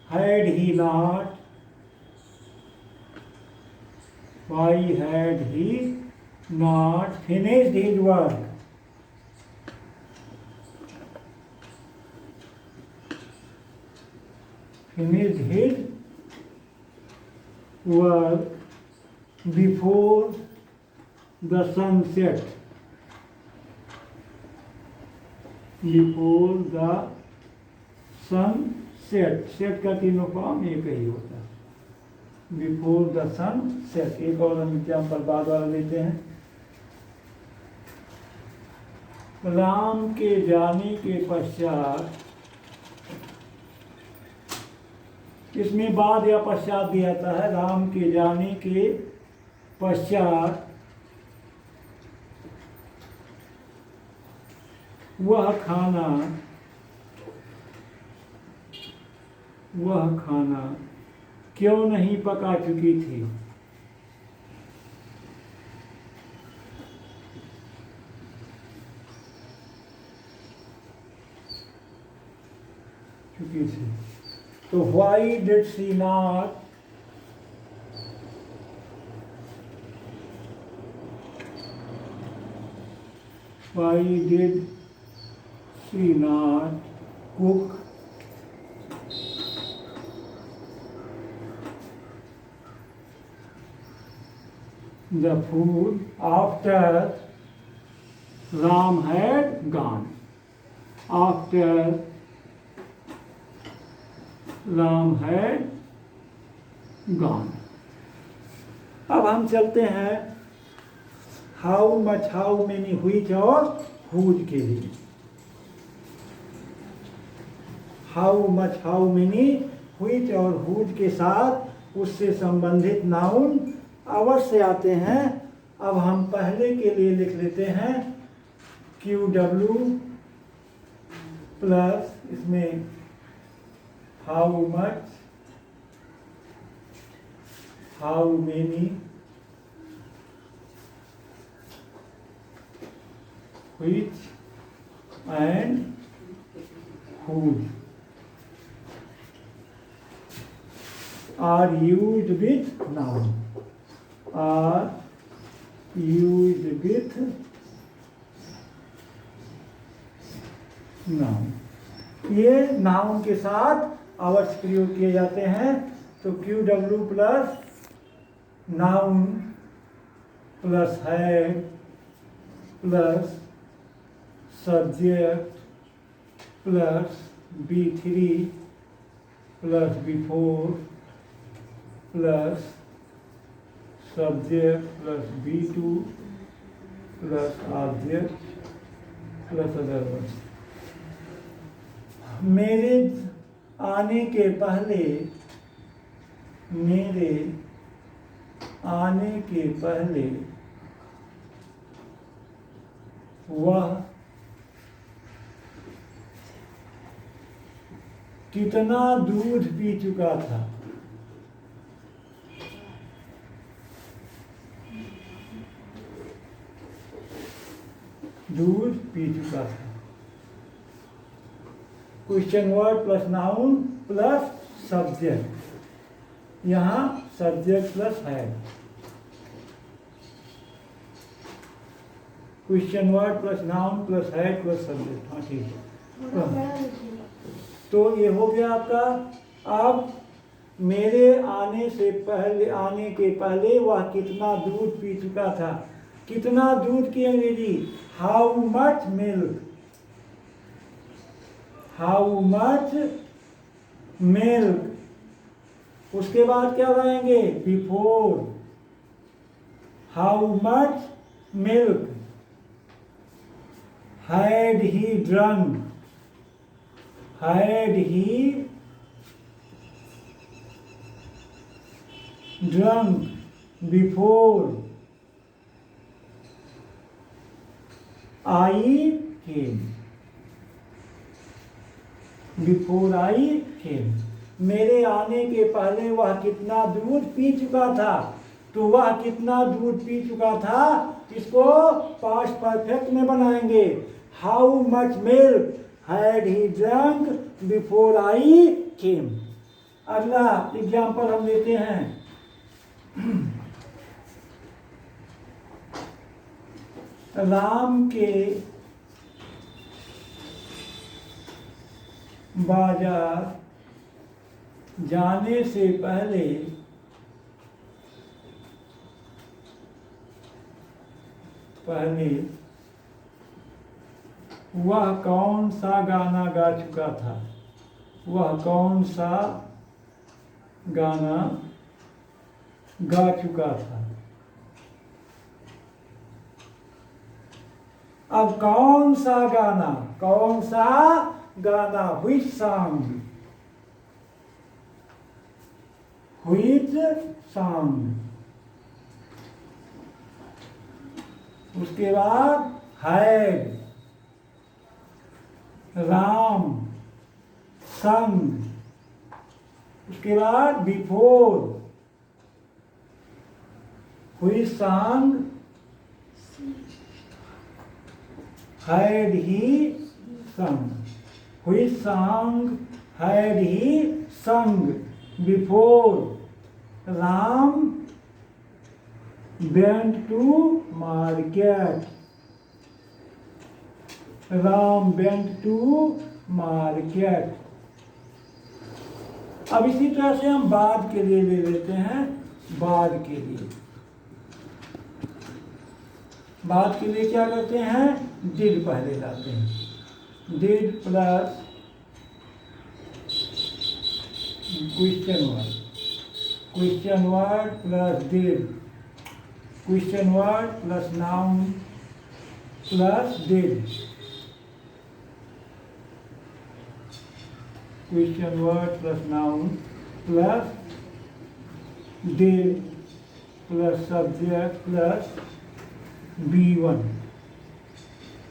had he not? Why had he not finished his work? Finished his work before the sun set. Before the sun set. Set का तीनों फॉर्म एक ही होता है. Before the sun set. एक और हम एग्जाम्पल बाद वाला लेते हैं. राम के जाने के पश्चात, इसमें बाद या पश्चात दिया जाता है. राम के जाने के पश्चात वह खाना क्यों नहीं पका चुकी थी. तो why did she not cook the food after Ram had gone? After Ram had gone. अब हम चलते हैं how much, how many, which और हुज के लिए. How much, how many, which और हुज के साथ उससे संबंधित नाउन अवश्य आते हैं. अब हम पहले के लिए लिख लेते हैं QW प्लस इसमें how much, how many, which and whose are used with noun. Are used with noun. ये नाउन के साथ अवश्य प्रयोग किए जाते हैं. तो QW plus noun plus had plus subject plus B3 plus B4 plus subject plus B2 plus object plus other word. मेरे आने के पहले, मेरे आने के पहले वह कितना दूध पी चुका था. दूध पी चुका था. Question word plus noun plus subject. यहाँ सब्जेक्ट प्लस है. Question word plus noun plus है प्लस सब्जेक्ट. हाँ ठीक है. तो ये हो गया आपका. अब मेरे आने से पहले, आने के पहले वह कितना दूध पी चुका था. कितना दूध की अंग्रेजी how much milk. How much milk. उसके बाद क्या लाएंगे before. How much milk had he drunk. Had he drunk before I came. Before I came. मेरे आने के पहले वह कितना दूध पी चुका था. तो वह कितना दूध पी चुका था इसको पास्ट परफेक्ट में बनाएंगे. How much milk had he drunk before I came. अगला एग्जाम्पल हम लेते हैं. राम के बाजार जाने से पहले पहले वह कौन सा गाना गा चुका था? वह कौन सा गाना गा चुका था? अब कौन सा गाना, कौन सा गाना, which song, which song। उसके बाद had, राम, sung। उसके बाद before, which sang, had he sung, which song had he sung before Ram went to market, Ram went to market। अब इसी तरह से हम बाद के लिए ले लेते हैं, बाद के लिए, बाद के लिए क्या करते हैं, did पहले लाते हैं, did plus question word plus did, question word plus noun plus did, question word plus noun plus did plus subject plus B1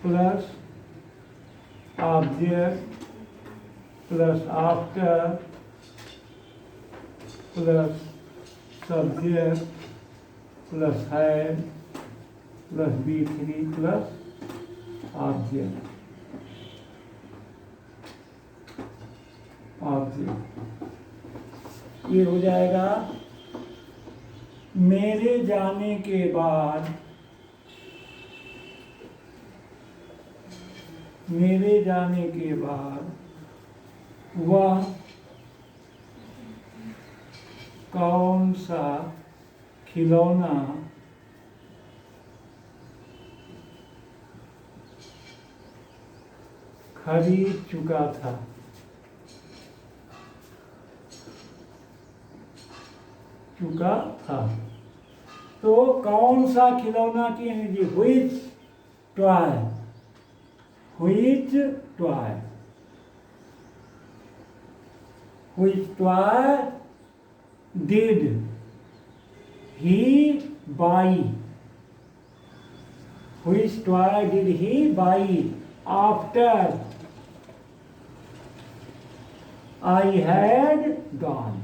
plus object plus after plus subject plus had plus B3 plus object, ये हो जाएगा मेरे जाने के बाद, मेरे जाने के बाद वह कौन सा खिलौना खरीद चुका था? चुका था, तो कौन सा खिलौना की अंग्रेजी which toy, which toy, which toy did he buy, which toy did he buy after I had gone।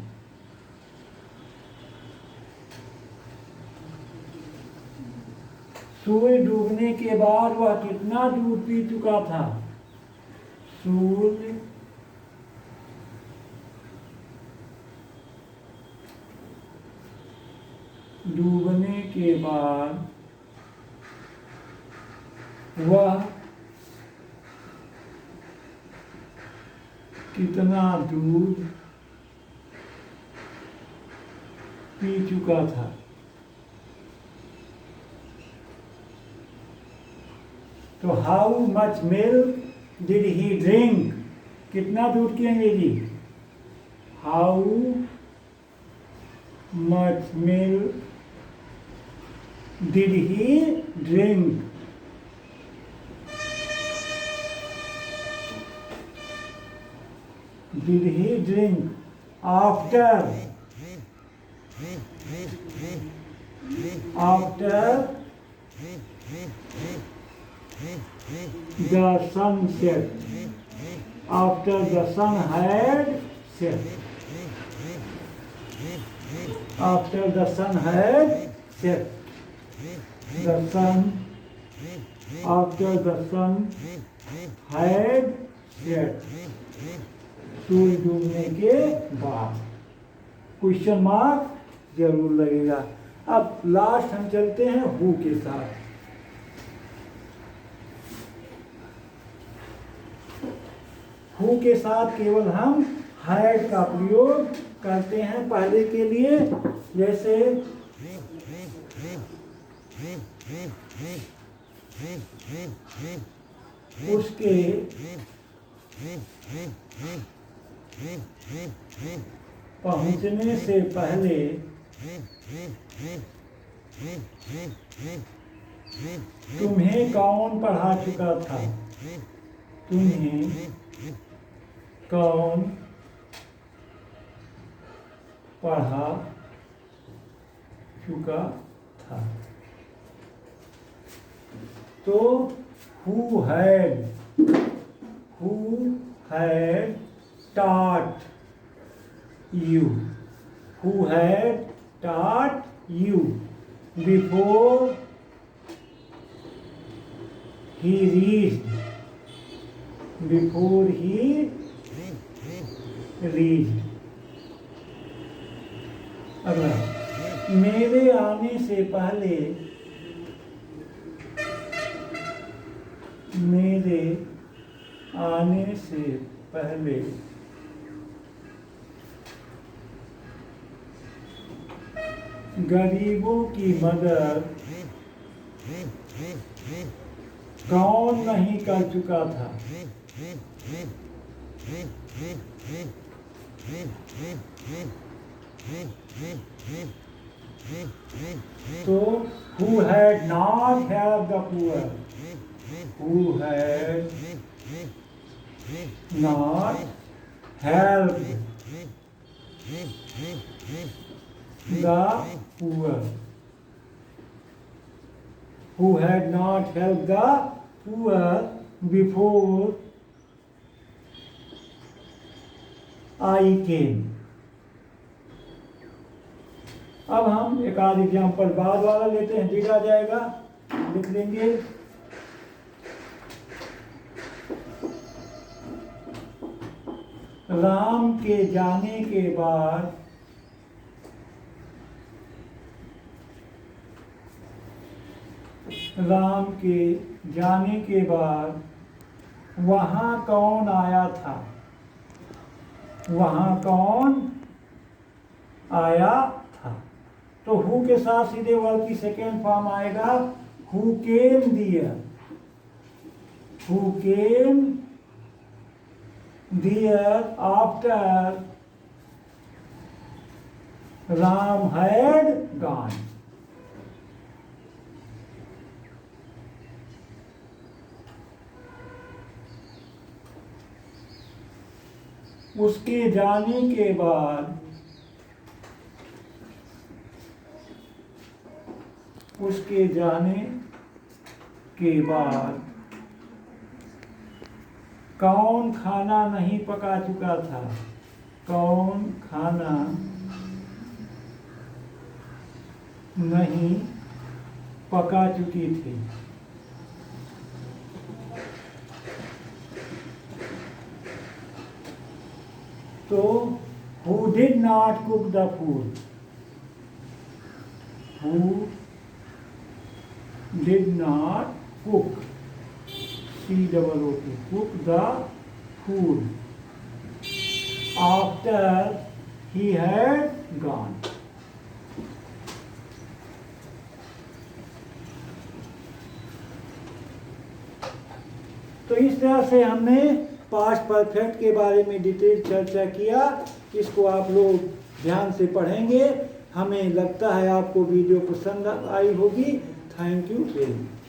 सूर्य डूबने के बाद वह कितना दूध पी चुका था? सूर्य डूबने के बाद वह कितना दूध पी चुका था? तो how much milk did he drink, कितना दूध की अंग्रेजी, how much milk did he drink, did he drink after, after the sun set, after the sun had set, after the sun had set, the sun, after the sun had set, सूर्य डूबने के बाद, question mark जरूर लगेगा। अब last हम चलते हैं who के साथ। हु के साथ केवल हम हैड का प्रयोग करते हैं पहले के लिए, जैसे उसके पहुंचने से पहले तुम्हें कौन पढ़ा चुका था? तुम्हें कौन पढ़ा चुका था? तो who had taught you? Who had taught you before he reached? Before he reached. अगला, मेरे आने से पहले, मेरे आने से पहले गरीबों की मदद कौन नहीं कर चुका था? तो who had not helped the poor? Who had not helped the poor? Who had not helped the poor before I came? अब हम एक आध एग्जाम्पल बाद वाला लेते हैं, दिखा जाएगा, लिख लेंगे। राम के जाने के बाद राम के जाने के बाद वहाँ कौन आया था? वहाँ कौन आया था? तो हु के साथ सीधे वर्ब की सेकेंड फॉर्म आएगा who came there. Who came there after Ram had gone. उसके जाने के बाद, उसके जाने के बाद कौन खाना नहीं पका चुका था? कौन खाना नहीं पका चुकी थी? तो who did not cook the food? Who did not cook, C-O-O-K, cook the food after he had gone? तो इस तरह से हमने पास्ट परफेक्ट के बारे में डिटेल चर्चा किया। इसको आप लोग ध्यान से पढ़ेंगे। हमें लगता है आपको वीडियो पसंद आई होगी। Thank you very much.